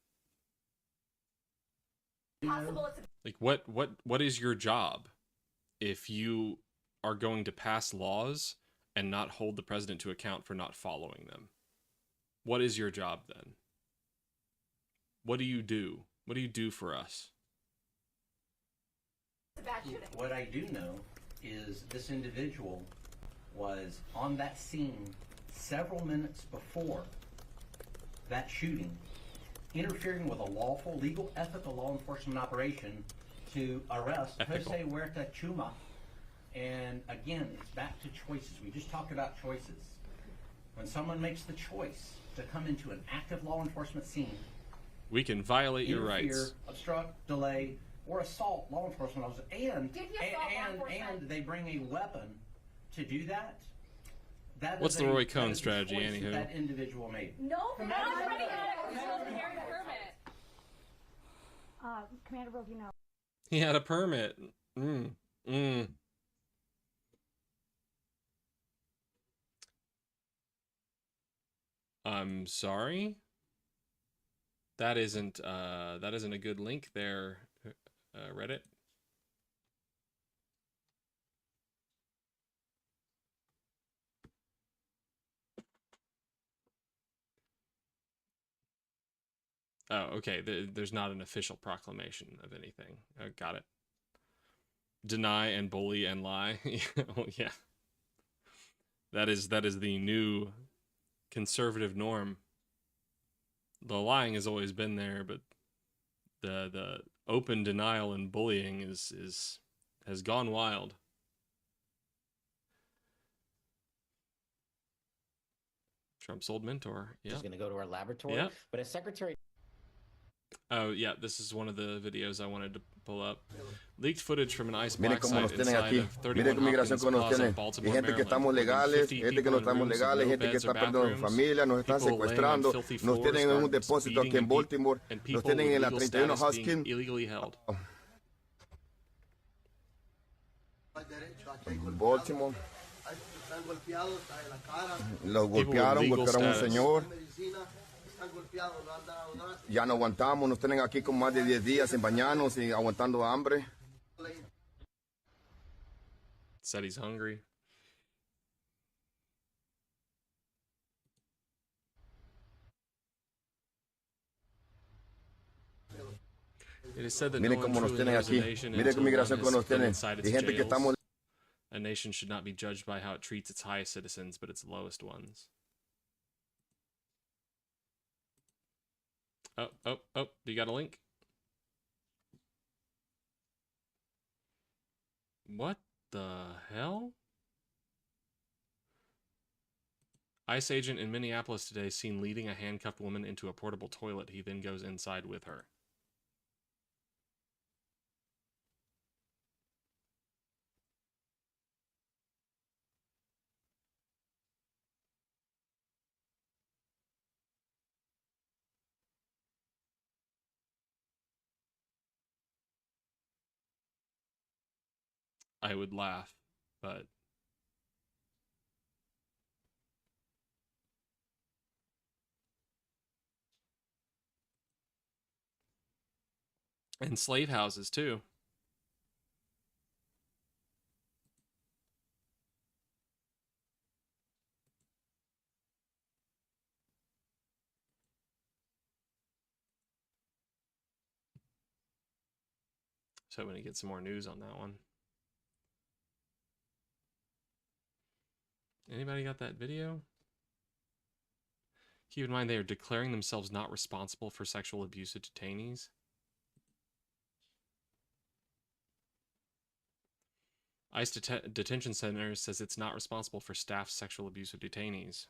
[SPEAKER 1] Like, what is your job if you are going to pass laws and not hold the president to account for not following them? What is your job then? What do you do? What do you do for us?
[SPEAKER 2] What I do know is this individual was on that scene several minutes before that shooting, interfering with a lawful, legal, ethical law enforcement operation to arrest Jose Huerta Chuma. And again, it's back to choices. We just talked about choices. When someone makes the choice to come into an active law enforcement scene,
[SPEAKER 1] we can violate your rights,
[SPEAKER 2] obstruct, delay, or assault law enforcement officers, and they bring a weapon to do that. That
[SPEAKER 1] What's
[SPEAKER 2] is
[SPEAKER 1] the Roy Cohn strategy, anywho?
[SPEAKER 2] That individual made.
[SPEAKER 12] No,
[SPEAKER 7] Commander Brook, you know.
[SPEAKER 1] He had a permit. I'm sorry. That isn't a good link there, Reddit. Oh, okay. There's not an official proclamation of anything. Got it. Deny and bully and lie. Oh, yeah. That is the new conservative norm. The lying has always been there, but the open denial and bullying has gone wild. Trump's old mentor. Yeah.
[SPEAKER 16] Is going to go to our laboratory.
[SPEAKER 1] Yep.
[SPEAKER 16] But as Secretary.
[SPEAKER 1] Oh, yeah, this is one of the videos I wanted to pull up. Leaked footage from an ICE black site inside of 31 Hopkins Plaza in Baltimore,
[SPEAKER 17] gente que estamos legales, gente que no estamos legales, gente que está perdiendo familia, nos están secuestrando, nos tienen en un depósito aquí en Baltimore, nos tienen en la 31 Hopkins. Baltimore. Los golpearon, golpearon a un señor. Ya no aguantamos, nos tienen aquí con más de 10 días sin bañarnos y aguantando hambre.
[SPEAKER 1] Said he's hungry. It is said that
[SPEAKER 17] Miren cómo nos tienen aquí. Miren qué migración que nos tienen. Y gente que estamos.
[SPEAKER 1] A nation should not be judged by how it treats its highest citizens, but its lowest ones. Oh, do you got a link? What the hell? ICE agent in Minneapolis today seen leading a handcuffed woman into a portable toilet. He then goes inside with her. I would laugh, but and slave houses too. So when you get some more news on that one. Anybody got that video? Keep in mind they are declaring themselves not responsible for sexual abuse of detainees. ICE Detention Center says it's not responsible for staff sexual abuse of detainees.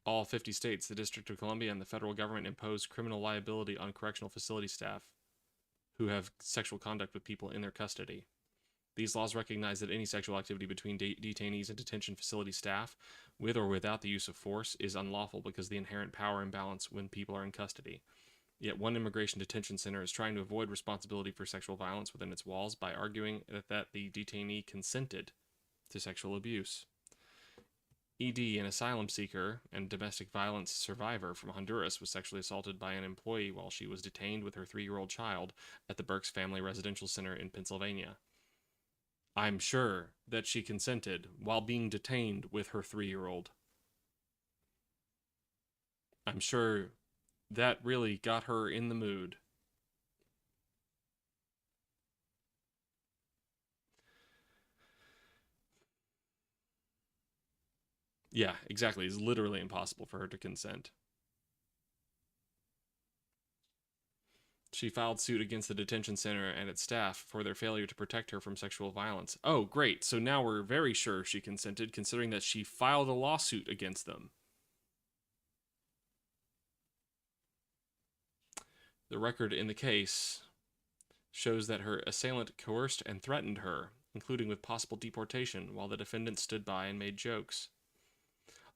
[SPEAKER 1] All 50 states, the District of Columbia, and the federal government impose criminal liability on correctional facility staff who have sexual conduct with people in their custody. These laws recognize that any sexual activity between detainees and detention facility staff, with or without the use of force, is unlawful because of the inherent power imbalance when people are in custody. Yet one immigration detention center is trying to avoid responsibility for sexual violence within its walls by arguing that the detainee consented to sexual abuse. ED, an asylum seeker and domestic violence survivor from Honduras, was sexually assaulted by an employee while she was detained with her 3-year-old child at the Berks Family Residential Center in Pennsylvania. I'm sure that she consented while being detained with her 3-year-old. I'm sure that really got her in the mood. Yeah, exactly. It's literally impossible for her to consent. She filed suit against the detention center and its staff for their failure to protect her from sexual violence. Oh, great. So now we're very sure she consented, considering that she filed a lawsuit against them. The record in the case shows that her assailant coerced and threatened her, including with possible deportation, while the defendant stood by and made jokes.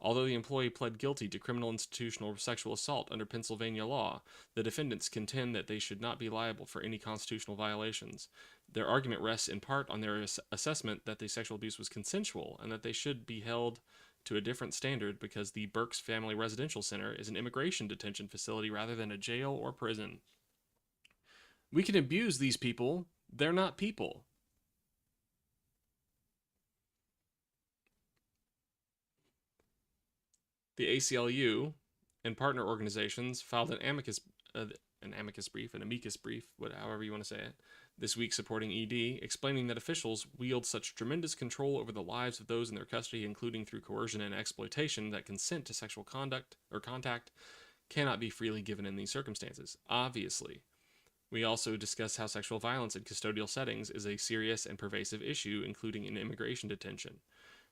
[SPEAKER 1] Although the employee pled guilty to criminal institutional sexual assault under Pennsylvania law, the defendants contend that they should not be liable for any constitutional violations. Their argument rests in part on their assessment that the sexual abuse was consensual and that they should be held to a different standard because the Burks Family Residential Center is an immigration detention facility rather than a jail or prison. We can abuse these people. They're not people. The ACLU and partner organizations filed an amicus brief, however you want to say it, this week supporting ED, explaining that officials wield such tremendous control over the lives of those in their custody, including through coercion and exploitation, that consent to sexual conduct or contact cannot be freely given in these circumstances. Obviously. We also discuss how sexual violence in custodial settings is a serious and pervasive issue, including in immigration detention.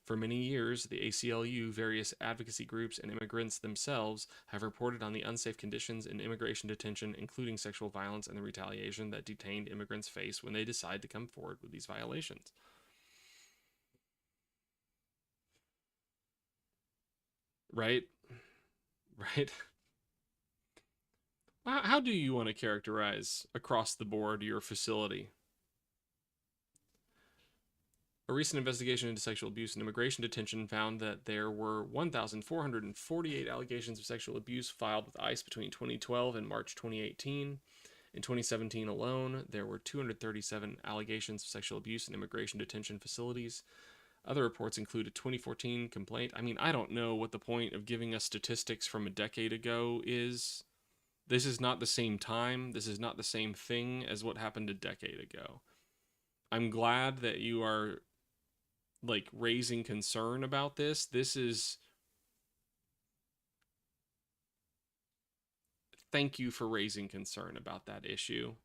[SPEAKER 1] For many years, the ACLU, various advocacy groups, and immigrants themselves have reported on the unsafe conditions in immigration detention, including sexual violence and the retaliation that detained immigrants face when they decide to come forward with these violations. Right? Right? How do you want to characterize across the board your facility? A recent investigation into sexual abuse in immigration detention found that there were 1,448 allegations of sexual abuse filed with ICE between 2012 and March 2018. In 2017 alone, there were 237 allegations of sexual abuse in immigration detention facilities. Other reports include a 2014 complaint. I mean, I don't know what the point of giving us statistics from a decade ago is. This is not the same time. This is not the same thing as what happened a decade ago. I'm glad that you are, like, raising concern about this. This is... Thank you for raising concern about that issue.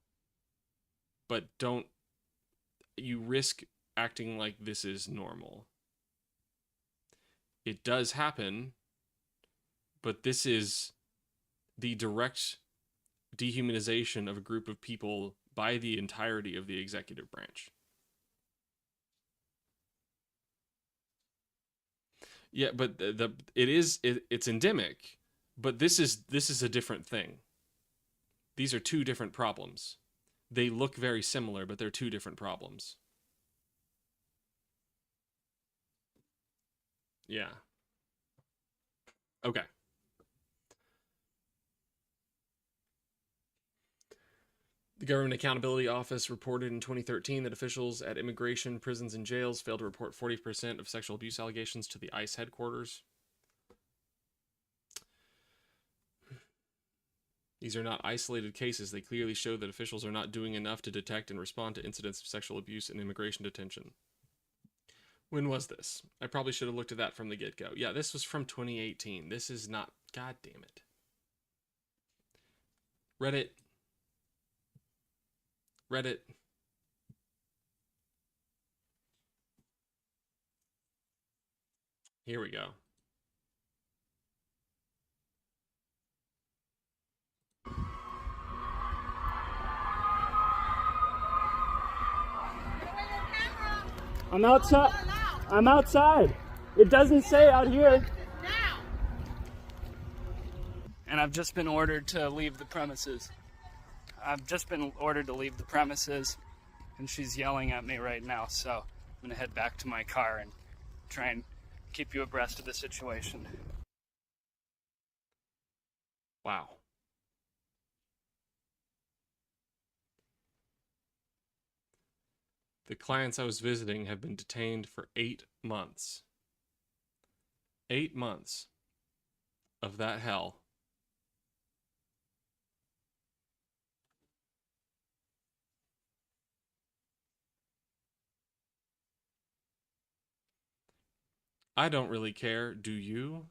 [SPEAKER 1] But don't... You risk acting like this is normal. It does happen, but this is the direct dehumanization of a group of people by the entirety of the executive branch. Yeah, but it's endemic, but this is a different thing. These are two different problems. They look very similar, but they're two different problems. Yeah. Okay. The Government Accountability Office reported in 2013 that officials at immigration, prisons, and jails failed to report 40% of sexual abuse allegations to the ICE headquarters. These are not isolated cases. They clearly show that officials are not doing enough to detect and respond to incidents of sexual abuse in immigration detention. When was this? I probably should have looked at that from the get-go. Yeah, this was from 2018. This is not... God damn it. Reddit. Here we go.
[SPEAKER 16] I'm outside. I'm outside. It doesn't say out here. And I've just been ordered to leave the premises. And she's yelling at me right now, so I'm gonna head back to my car and try and keep you abreast of the situation.
[SPEAKER 1] Wow. The clients I was visiting have been detained for 8 months. 8 months of that hell. I don't really care, do you?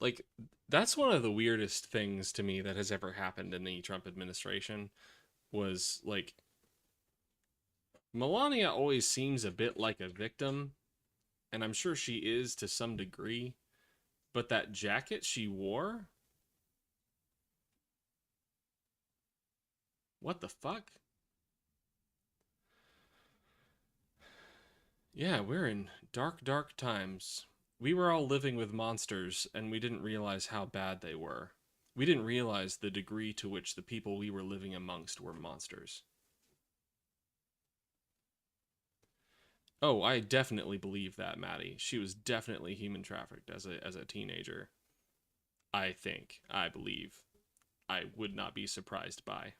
[SPEAKER 1] Like, that's one of the weirdest things to me that has ever happened in the Trump administration was, like, Melania always seems a bit like a victim, and I'm sure she is to some degree, but that jacket she wore? What the fuck? Yeah, we're in dark, dark times. We were all living with monsters, and we didn't realize how bad they were. We didn't realize the degree to which the people we were living amongst were monsters. Oh, I definitely believe that, Maddie. She was definitely human trafficked as a teenager. I believe. I would not be surprised by.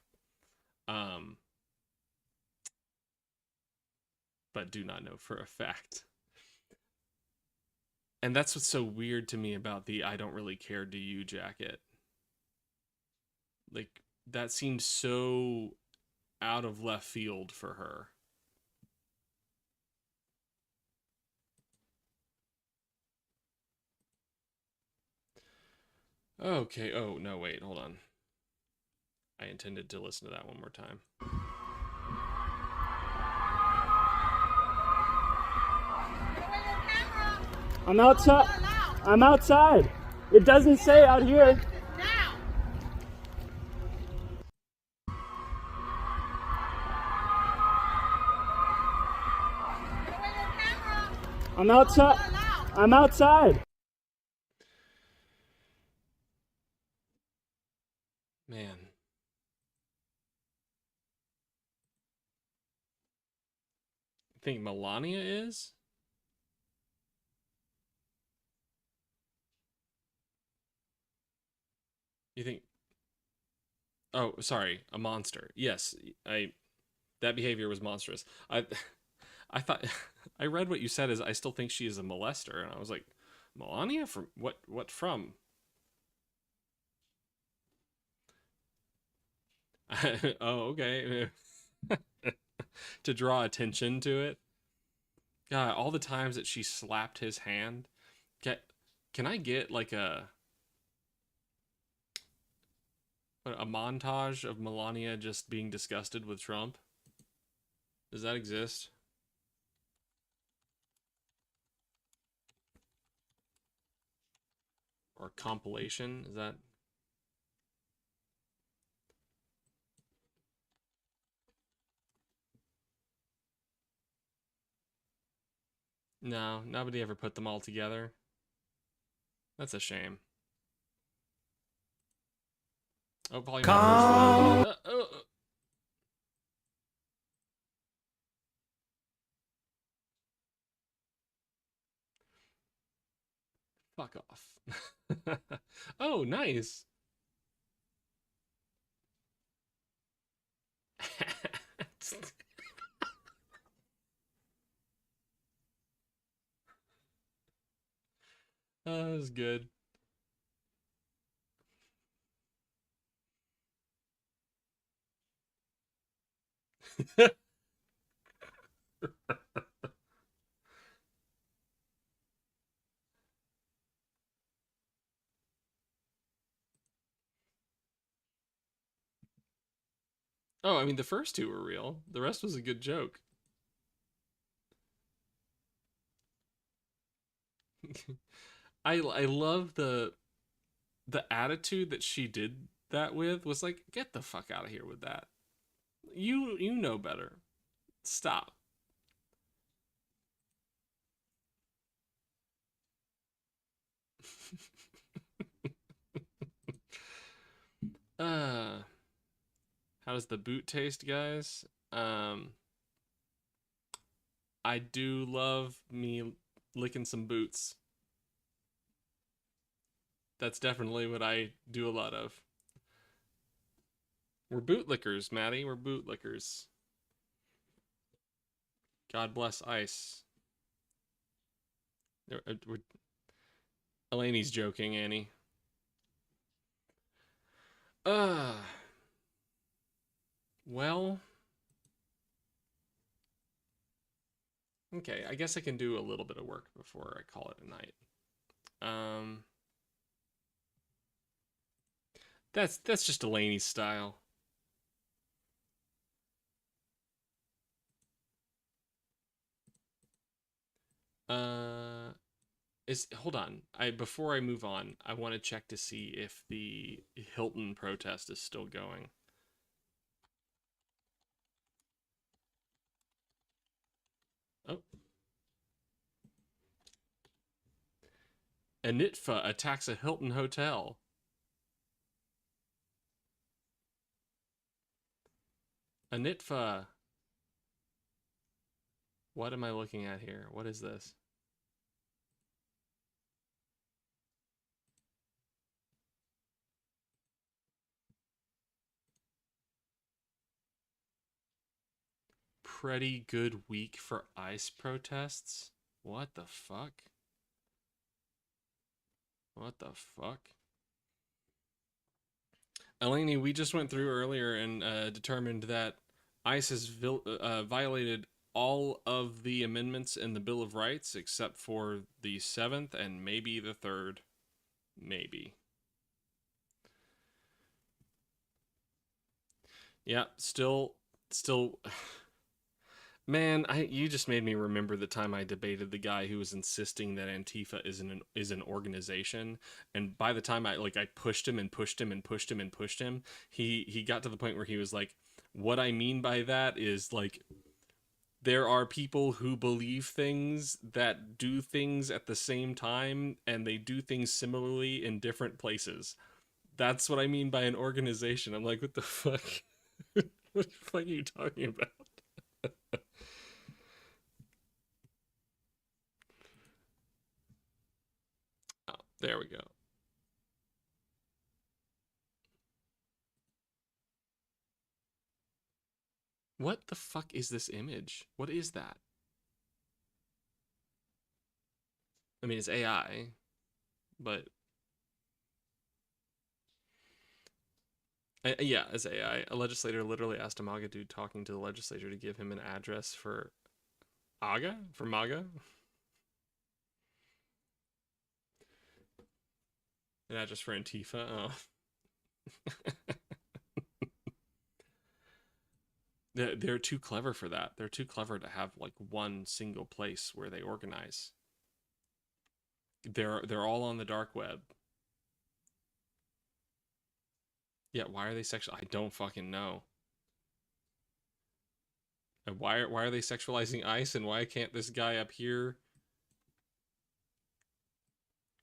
[SPEAKER 1] But do not know for a fact. And that's what's so weird to me about the "I don't really care, do you" jacket. Like, that seems so out of left field for her. Okay, oh, no, wait, hold on. I intended to listen to that one more time.
[SPEAKER 16] I'm outside. I'm outside. It doesn't say out here. I'm outside. I'm outside.
[SPEAKER 1] Man. You think Melania is? You think... Oh, sorry, a monster. Yes, that behavior was monstrous. I thought... I read what you said as I still think she is a molester, and I was like, Melania? From what from? Oh, okay. To draw attention to it. God, all the times that she slapped his hand. Can I get like a montage of Melania just being disgusted with Trump? Does that exist? Or compilation? Is that... No, nobody ever put them all together. That's a shame. Oh, polymonology. Fuck off. Oh, nice. That was good. Oh, I mean, the first two were real. The rest was a good joke. I love the attitude that she did that with. Was like, get the fuck out of here with that. You know better. Stop. How does the boot taste, guys? I do love me licking some boots. That's definitely what I do a lot of. We're bootlickers, Maddie. We're bootlickers. God bless ice. Elaine's joking, Annie. Well. Okay, I guess I can do a little bit of work before I call it a night. That's just Elaine's style. Hold on. Before I move on, I want to check to see if the Hilton protest is still going. Oh. Anitfa attacks a Hilton hotel. Anitfa. What am I looking at here? What is this? Pretty good week for ICE protests? What the fuck? What the fuck? Eleni, we just went through earlier and determined that ICE has violated all of the amendments in the Bill of Rights except for the 7th and maybe the 3rd. Maybe. Yeah, still... Man, you just made me remember the time I debated the guy who was insisting that Antifa is an organization, and by the time I pushed him and pushed him and pushed him and pushed him, he got to the point where he was like, what I mean by that is, like, there are people who believe things that do things at the same time, and they do things similarly in different places. That's what I mean by an organization. I'm like, what the fuck? What the fuck are you talking about? Oh, there we go. What the fuck is this image? What is that? I mean, it's AI, but... yeah, it's AI. A legislator literally asked a MAGA dude talking to the legislature to give him an address for AGA? For MAGA? An address for Antifa? Oh. They're too clever for that. They're too clever to have, like, one single place where they organize. They're all on the dark web. Yeah, why are they sexual? I don't fucking know. And why are they sexualizing ICE, and why can't this guy up here...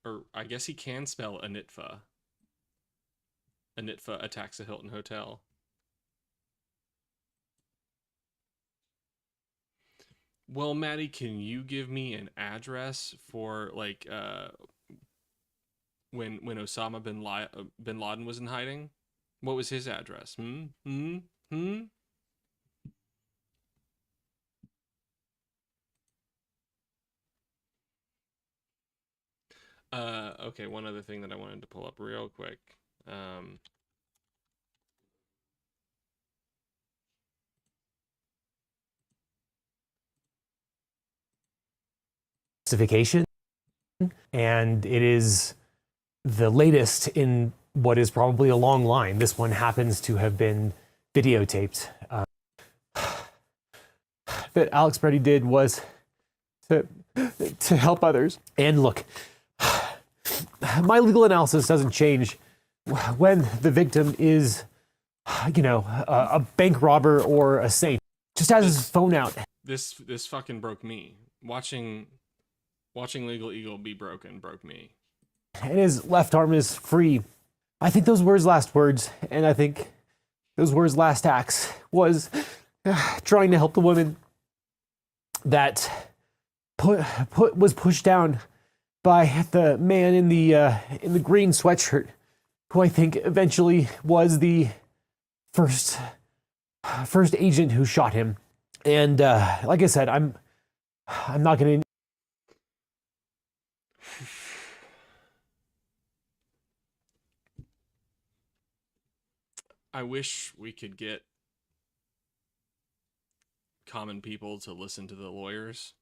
[SPEAKER 1] Or, I guess he can spell Anitfa. Anitfa attacks a Hilton hotel. Well, Maddie, can you give me an address for, like, when Osama bin Laden was in hiding? What was his address? Okay, one other thing that I wanted to pull up real quick.
[SPEAKER 18] Justification, and it is the latest in what is probably a long line. This one happens to have been videotaped. That Alex Preddy did was to help others. And look, my legal analysis doesn't change when the victim is, you know, a bank robber or a saint. Just has his phone out.
[SPEAKER 1] This fucking broke me. Watching Legal Eagle be broken broke me.
[SPEAKER 18] And his left arm is free. I think those were his last words, and I think those were his last acts, was trying to help the woman that was pushed down by the man in the green sweatshirt, who I think eventually was the first agent who shot him. And like I said, I'm not going to.
[SPEAKER 1] I wish we could get common people to listen to the lawyers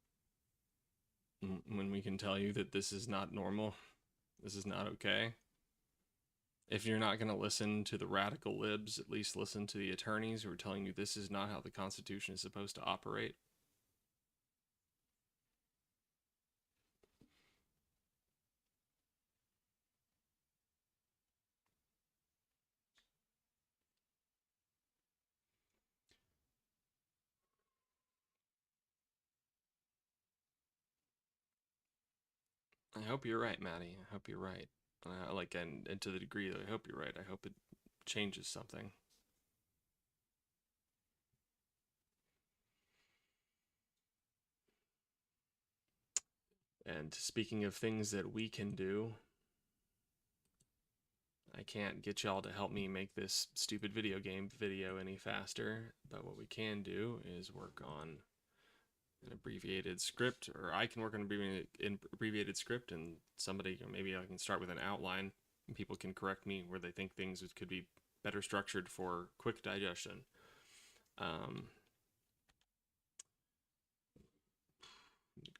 [SPEAKER 1] when we can tell you that this is not normal. This is not okay. If you're not going to listen to the radical libs, at least listen to the attorneys who are telling you this is not how the Constitution is supposed to operate. I hope you're right, Maddie. I hope you're right. And to the degree that I hope you're right, I hope it changes something. And speaking of things that we can do, I can't get y'all to help me make this stupid video game video any faster, but what we can do is work on an abbreviated script, or I can work on an abbreviated script, and somebody, or maybe I can start with an outline, and people can correct me where they think things could be better structured for quick digestion.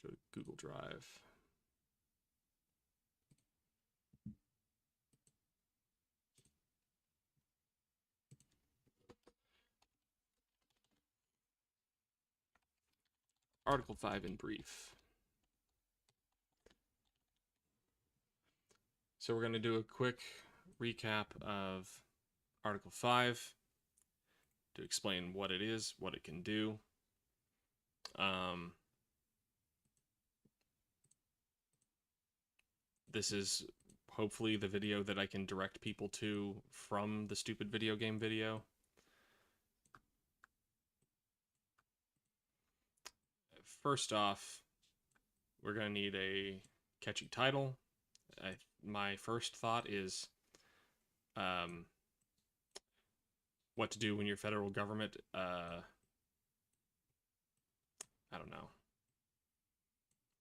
[SPEAKER 1] Go to Google Drive. Article 5 in brief. So we're going to do a quick recap of Article 5 to explain what it is, what it can do. This is hopefully the video that I can direct people to from the stupid video game video. First off, we're going to need a catchy title. My first thought is what to do when your federal government, I don't know,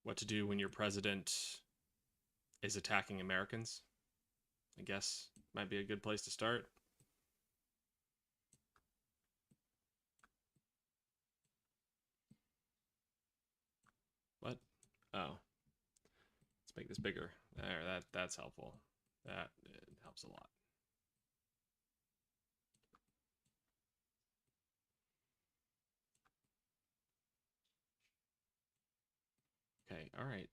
[SPEAKER 1] what to do when your president is attacking Americans, I guess might be a good place to start. What? Oh, let's make this bigger. There, that's helpful. That helps a lot. Okay, all right.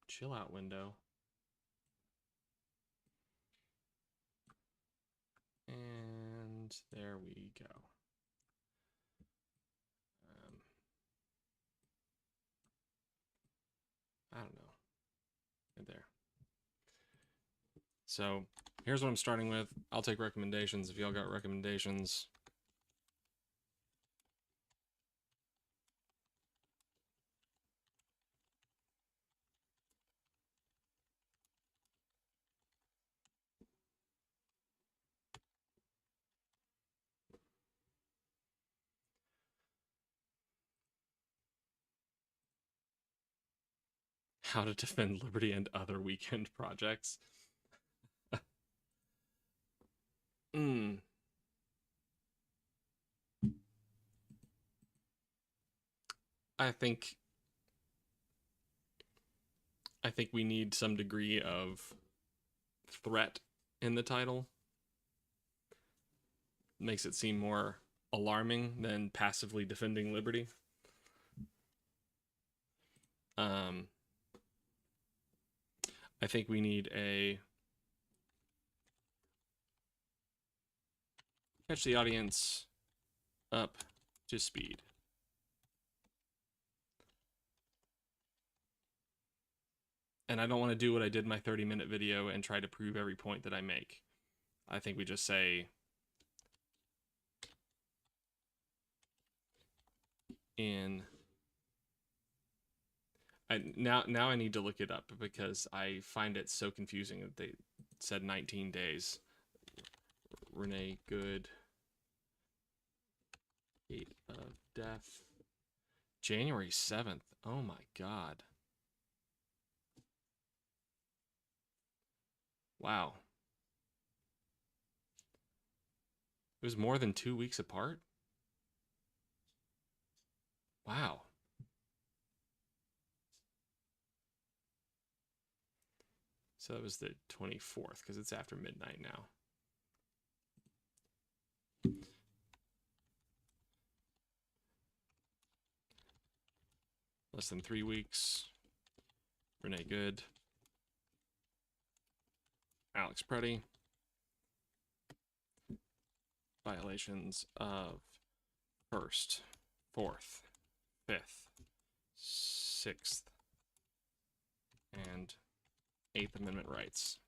[SPEAKER 1] Chill out, window. And there we go. I don't know. Right there. So here's what I'm starting with. I'll take recommendations if y'all got recommendations. How to defend liberty and other weekend projects. I think we need some degree of threat in the title. Makes it seem more alarming than passively defending liberty. I think we need a catch the audience up to speed. And I don't want to do what I did in my 30-minute video and try to prove every point that I make. I think we just say now I need to look it up because I find it so confusing that they said 19 days. Renee Good. Date of death. January 7th. Oh my God. Wow. It was more than 2 weeks apart? Wow. So it was the 24th because it's after midnight now. Less than 3 weeks. Renee Good. Alex Preddy. Violations of 1st, 4th, 5th, 6th, and 8th Amendment rights.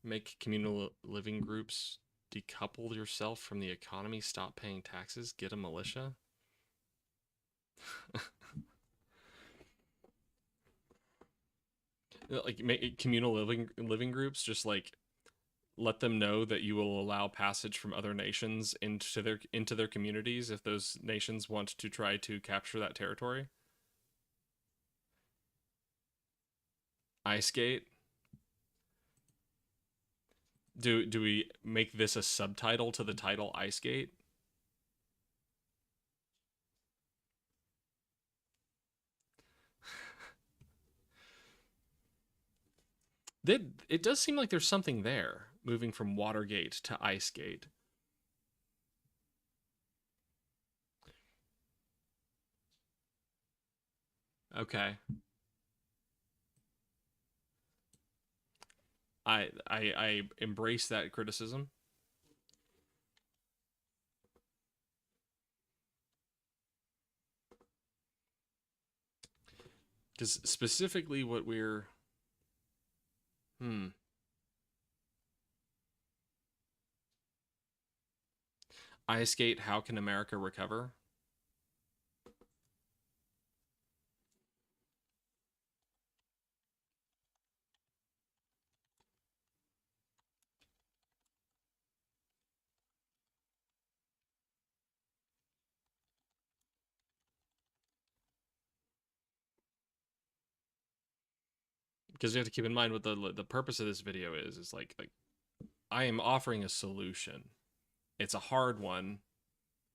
[SPEAKER 1] Make communal living groups Decouple yourself from the economy, stop paying taxes, get a militia. Like communal living groups, just like let them know that you will allow passage from other nations into their communities if those nations want to try to capture that territory. Ice Gate. Do we make this a subtitle to the title Ice Gate? It does seem like there's something there, moving from Watergate to Ice Gate. Okay. I embrace that criticism. Because specifically what we're... Ice Gate, how can America recover? Because you have to keep in mind what the purpose of this video is like I am offering a solution. It's a hard one,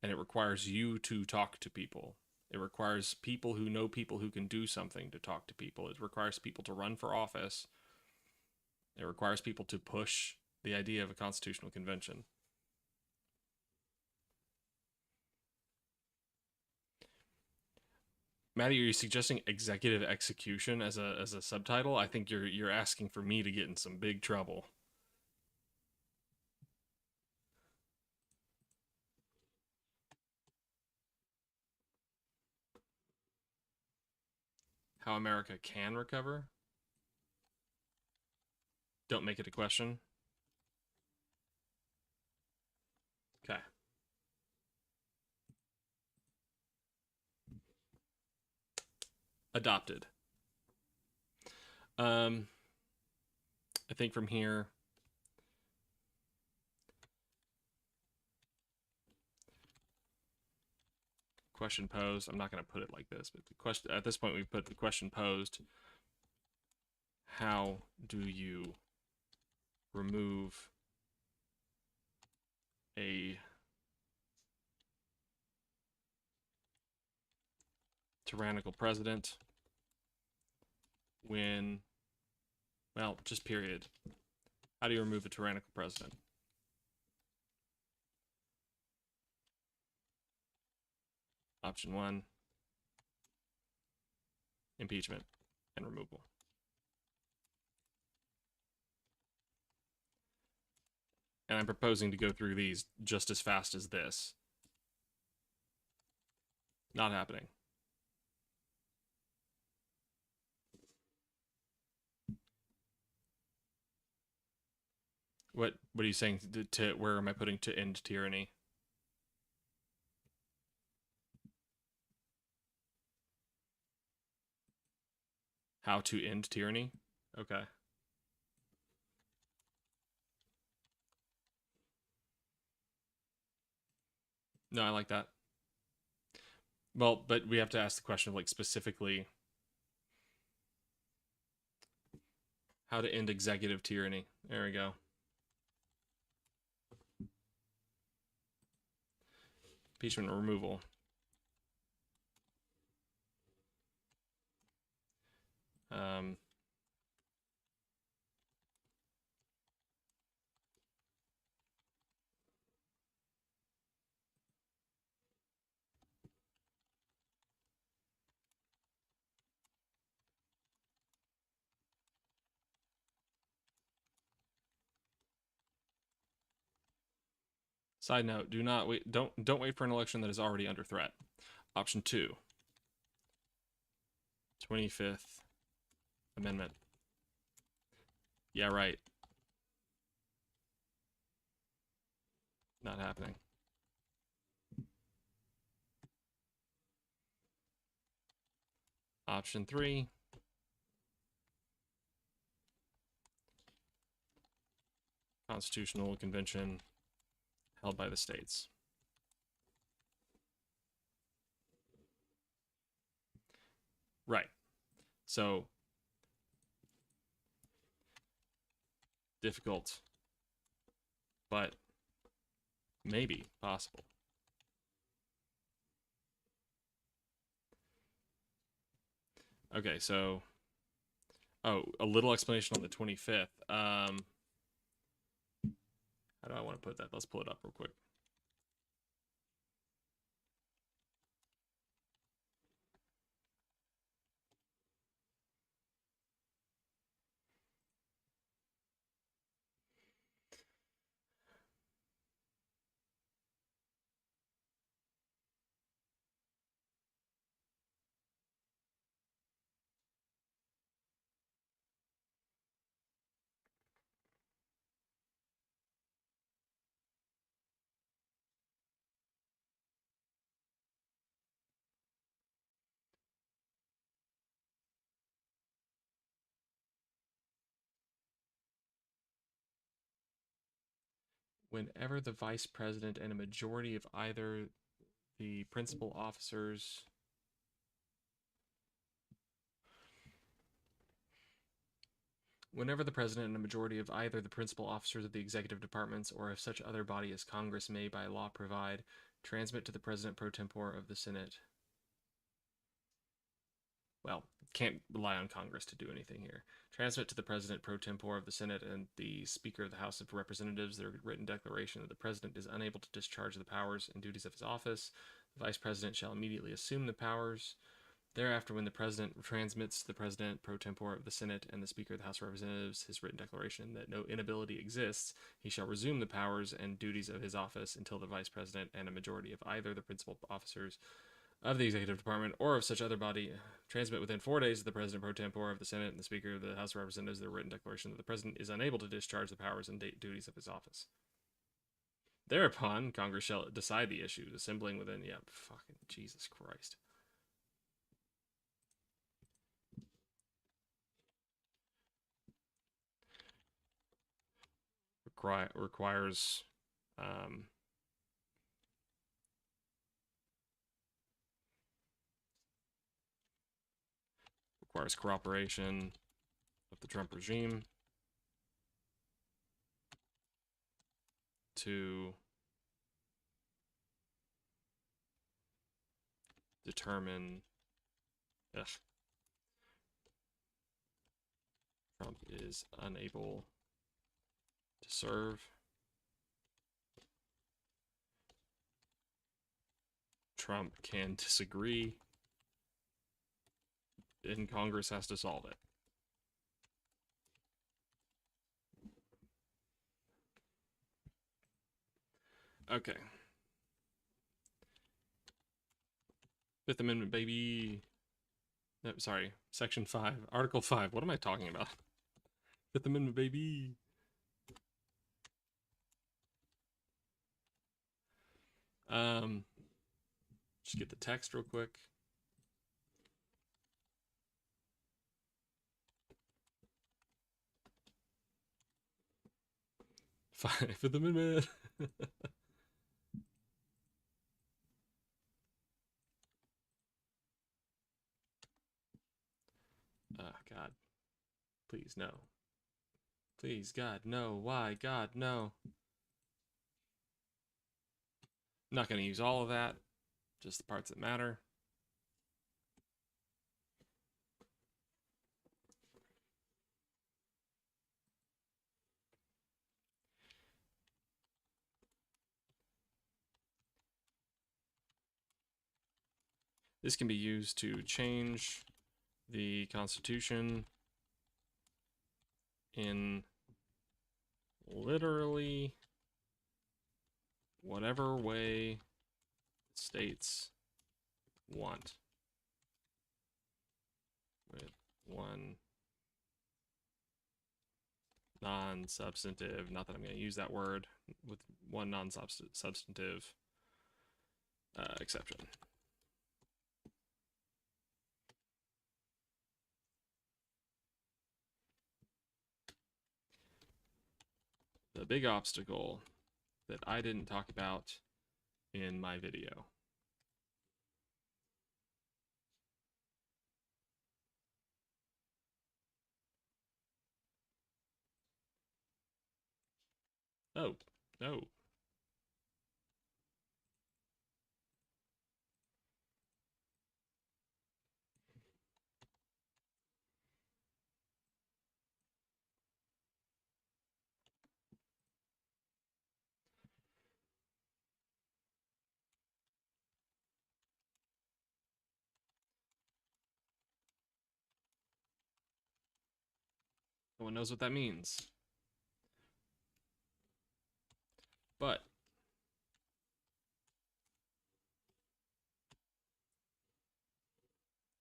[SPEAKER 1] and it requires you to talk to people. It requires people who know people who can do something to talk to people. It requires people to run for office. It requires people to push the idea of a constitutional convention. Maddie, are you suggesting executive execution as a subtitle? I think you're asking for me to get in some big trouble. How America can recover? Don't make it a question. Okay. Adopted. I think from here, question posed. I'm not going to put it like this, but the question at this point we put the question posed. How do you remove a tyrannical president when, well, just period. How do you remove a tyrannical president? Option 1, impeachment and removal. And I'm proposing to go through these just as fast as this. Not happening. What are you saying to where am I putting to end tyranny? How to end tyranny? Okay. No, I like that. Well, but we have to ask the question of like specifically how to end executive tyranny. There we go. Impeachment and removal. Side note, do not wait, don't wait for an election that is already under threat. Option 2. 25th Amendment. Yeah, right. Not happening. Option 3. Constitutional convention held by the states. Right. So, difficult, but maybe possible. Okay, so, a little explanation on the 25th. How do I want to put that? Let's pull it up real quick. Whenever the vice president and a majority of either the principal officers Whenever the president and a majority of either the principal officers of the executive departments or of such other body as Congress may by law provide, transmit to the president pro tempore of the Senate. Well, can't rely on Congress to do anything here. Transmit to the president pro tempore of the Senate and the Speaker of the House of Representatives their written declaration that the president is unable to discharge the powers and duties of his office. The vice president shall immediately assume the powers. Thereafter, when the president transmits to the president pro tempore of the Senate and the Speaker of the House of Representatives his written declaration that no inability exists, he shall resume the powers and duties of his office until the vice president and a majority of either the principal officers of the executive department or of such other body transmit within 4 days to the president pro tempore of the Senate and the Speaker of the House of Representatives their written declaration that the president is unable to discharge the powers and duties of his office. Thereupon, Congress shall decide the issue, assembling within, fucking Jesus Christ. Requires cooperation of the Trump regime to determine Trump is unable to serve. Trump can disagree, and Congress has to solve it. Okay. Fifth Amendment, baby. No, sorry, Section 5, Article 5. What am I talking about? Fifth Amendment, baby. Just get the text real quick. Fifth Amendment. God. Please, no. Please, God, no. Why, God, no. I'm not going to use all of that, just the parts that matter. This can be used to change the Constitution in literally whatever way states want, with one non-substantive, not that I'm going to use that word, with one non-substantive exception. The big obstacle that I didn't talk about in my video. Oh, no. No one knows what that means. But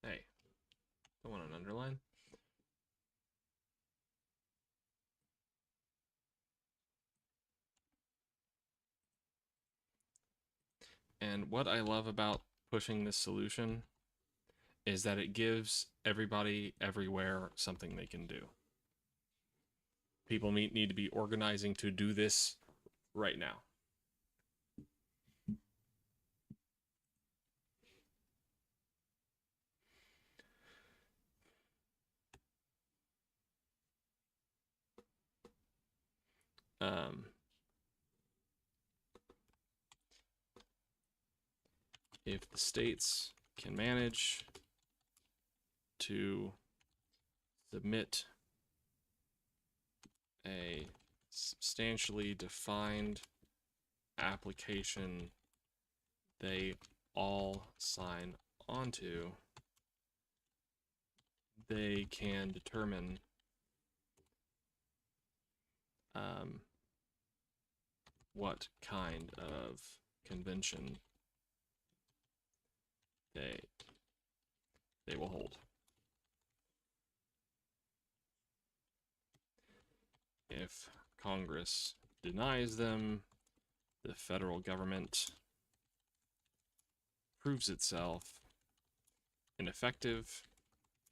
[SPEAKER 1] hey, don't want an underline. And what I love about pushing this solution is that it gives everybody everywhere something they can do. People need to be organizing to do this right now. If the states can manage to submit a substantially defined application they all sign onto, they can determine what kind of convention they will hold. If Congress denies them, the federal government proves itself ineffective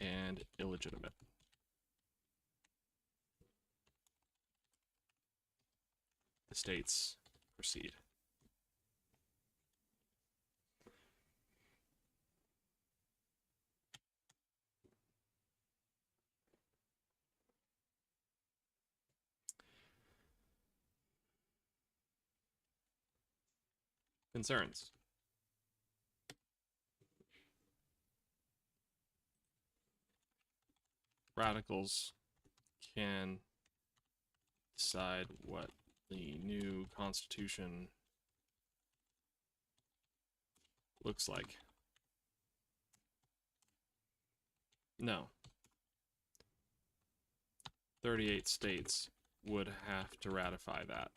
[SPEAKER 1] and illegitimate. The states proceed. Concerns. Radicals can decide what the new Constitution looks like. No. 38 states would have to ratify that.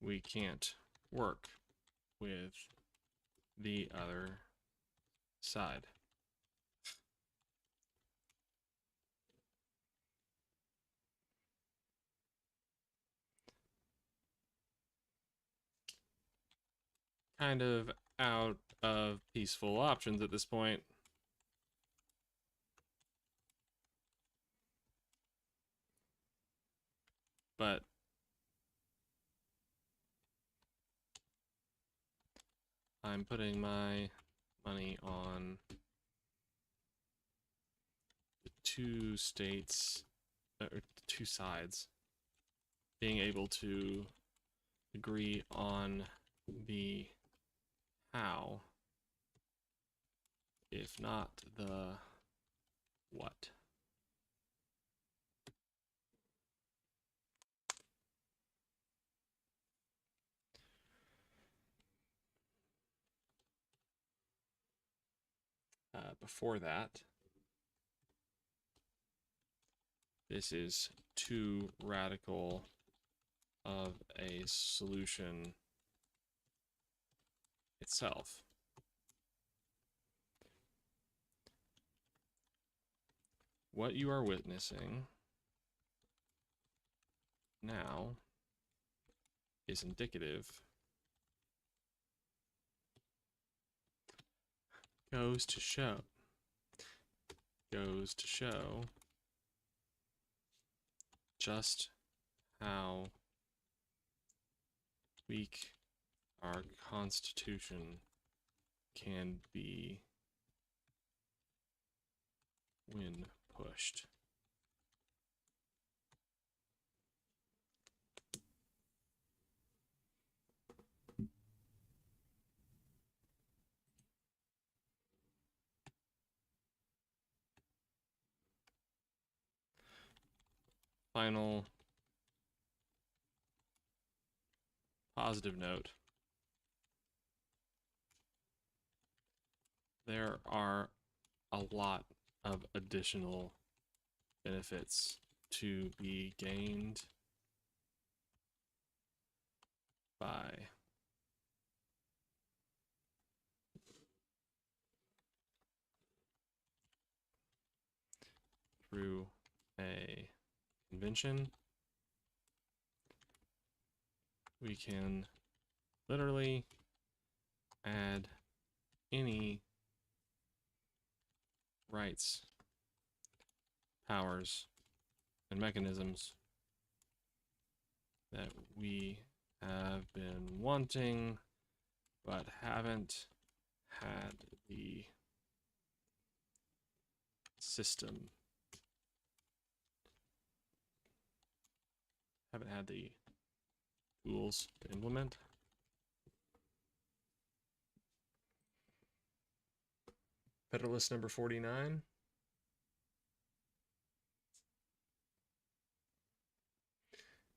[SPEAKER 1] We can't work with the other side. Kind of out of peaceful options at this point. But I'm putting my money on the two states, or two sides, being able to agree on the how, if not the what. Before that, this is too radical of a solution itself. What you are witnessing now is indicative, goes to show just how weak our Constitution can be when pushed. Final positive note. There are a lot of additional benefits to be gained by through a convention. We can literally add any rights, powers, and mechanisms that we have been wanting but haven't had the system, haven't had the tools to implement. Federalist number 49.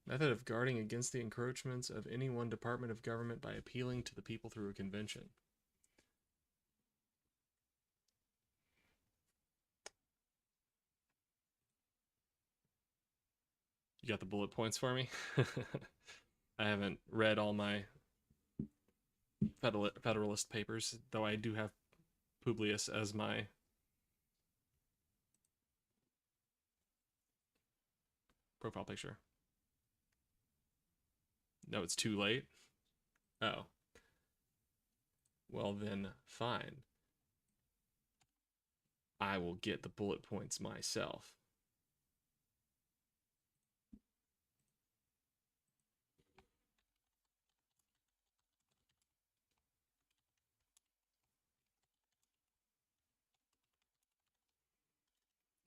[SPEAKER 1] Method of guarding against the encroachments of any one department of government by appealing to the people through a convention. You got the bullet points for me? I haven't read all my Federalist papers, though I do have Publius as my profile picture. No, it's too late? Oh. Well then, fine. I will get the bullet points myself.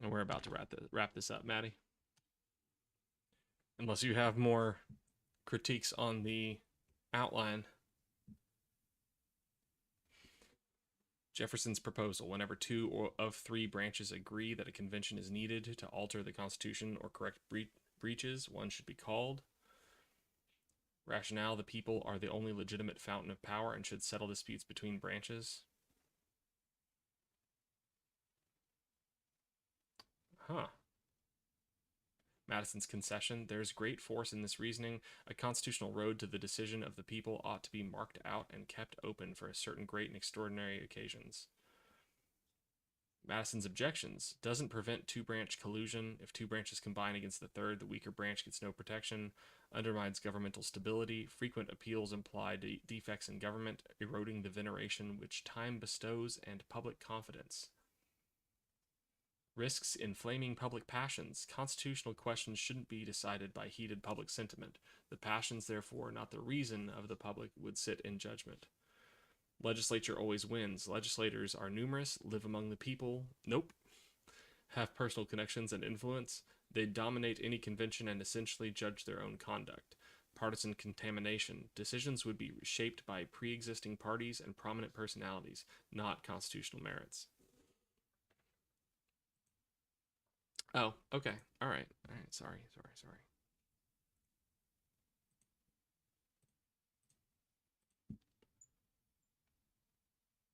[SPEAKER 1] And we're about to wrap this up, Maddie. Unless you have more critiques on the outline. Jefferson's proposal: whenever two of three branches agree that a convention is needed to alter the Constitution or correct breaches, one should be called. Rationale: the people are the only legitimate fountain of power and should settle disputes between branches. Huh. Madison's concession: there's great force in this reasoning. A constitutional road to the decision of the people ought to be marked out and kept open for certain great and extraordinary occasions. Madison's objections: doesn't prevent two-branch collusion. If two branches combine against the third, the weaker branch gets no protection. Undermines governmental stability. Frequent appeals imply defects in government, eroding the veneration which time bestows and public confidence. Risks inflaming public passions. Constitutional questions shouldn't be decided by heated public sentiment. The passions, therefore, not the reason of the public, would sit in judgment. Legislature always wins. Legislators are numerous, live among the people. Nope. Have personal connections and influence. They dominate any convention and essentially judge their own conduct. Partisan contamination. Decisions would be shaped by pre-existing parties and prominent personalities, not constitutional merits. Oh, okay. All right. Sorry.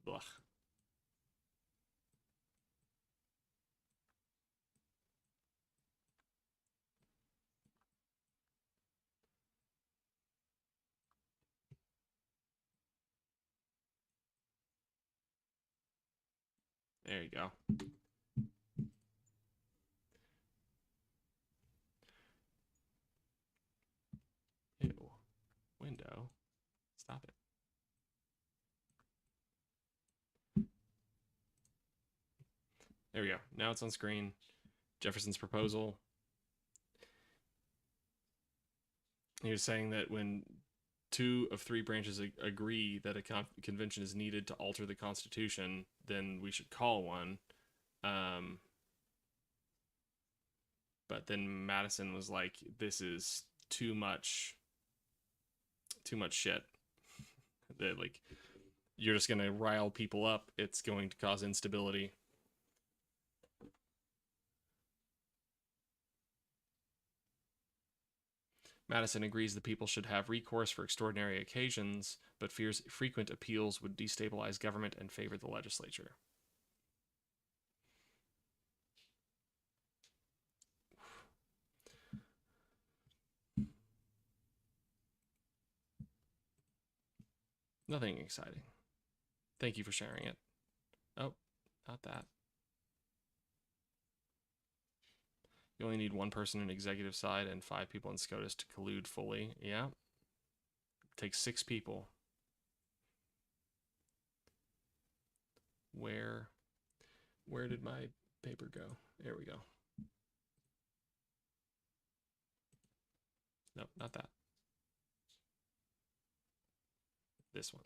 [SPEAKER 1] Blah. There you go. Ew. Window. Stop it. There we go. Now it's on screen. Jefferson's proposal. He was saying that when 2 of 3 branches agree that a convention is needed to alter the Constitution, then we should call one. But then Madison was like, "This is too much shit. That like you're just gonna rile people up. It's going to cause instability." Madison agrees the people should have recourse for extraordinary occasions, but fears frequent appeals would destabilize government and favor the legislature. Nothing exciting. Thank you for sharing it. Oh, not that. You only need 1 person in executive side and 5 people in SCOTUS to collude fully. Yeah. It takes 6 people. Where did my paper go? There we go. Nope, not that. This one.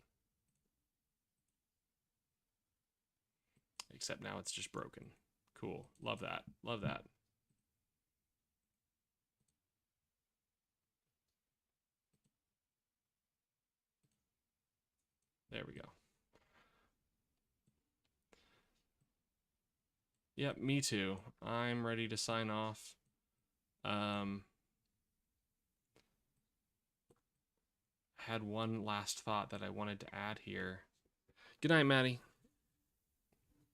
[SPEAKER 1] Except now it's just broken. Cool. Love that. Love that. There we go. Yep, me too. I'm ready to sign off. Had one last thought that I wanted to add here. Good night, Maddie.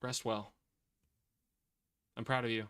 [SPEAKER 1] Rest well. I'm proud of you.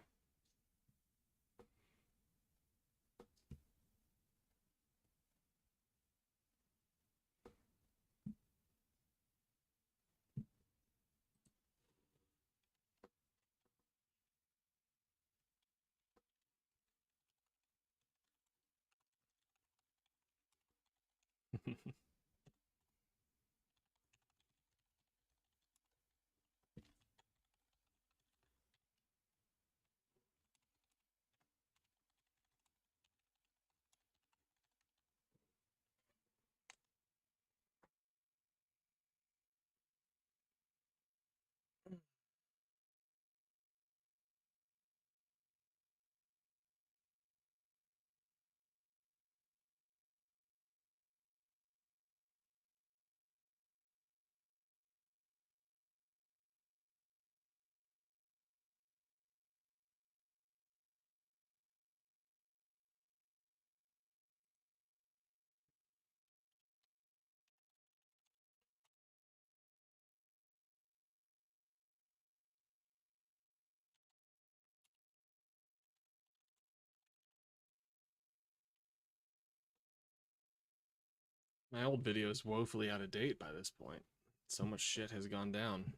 [SPEAKER 1] My old video is woefully out of date by this point. So much shit has gone down.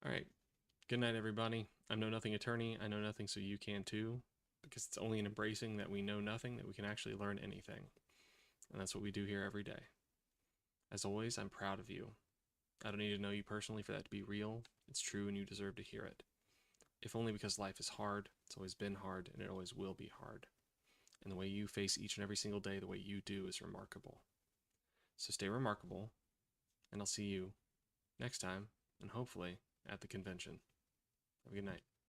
[SPEAKER 1] All right. Good night, everybody. I'm Know Nothing Attorney. I know nothing, so you can too. Because it's only in embracing that we know nothing that we can actually learn anything. And that's what we do here every day. As always, I'm proud of you. I don't need to know you personally for that to be real. It's true and you deserve to hear it. If only because life is hard. It's always been hard and it always will be hard. And the way you face each and every single day, the way you do is remarkable. So stay remarkable, and I'll see you next time, and hopefully at the convention. Have a good night.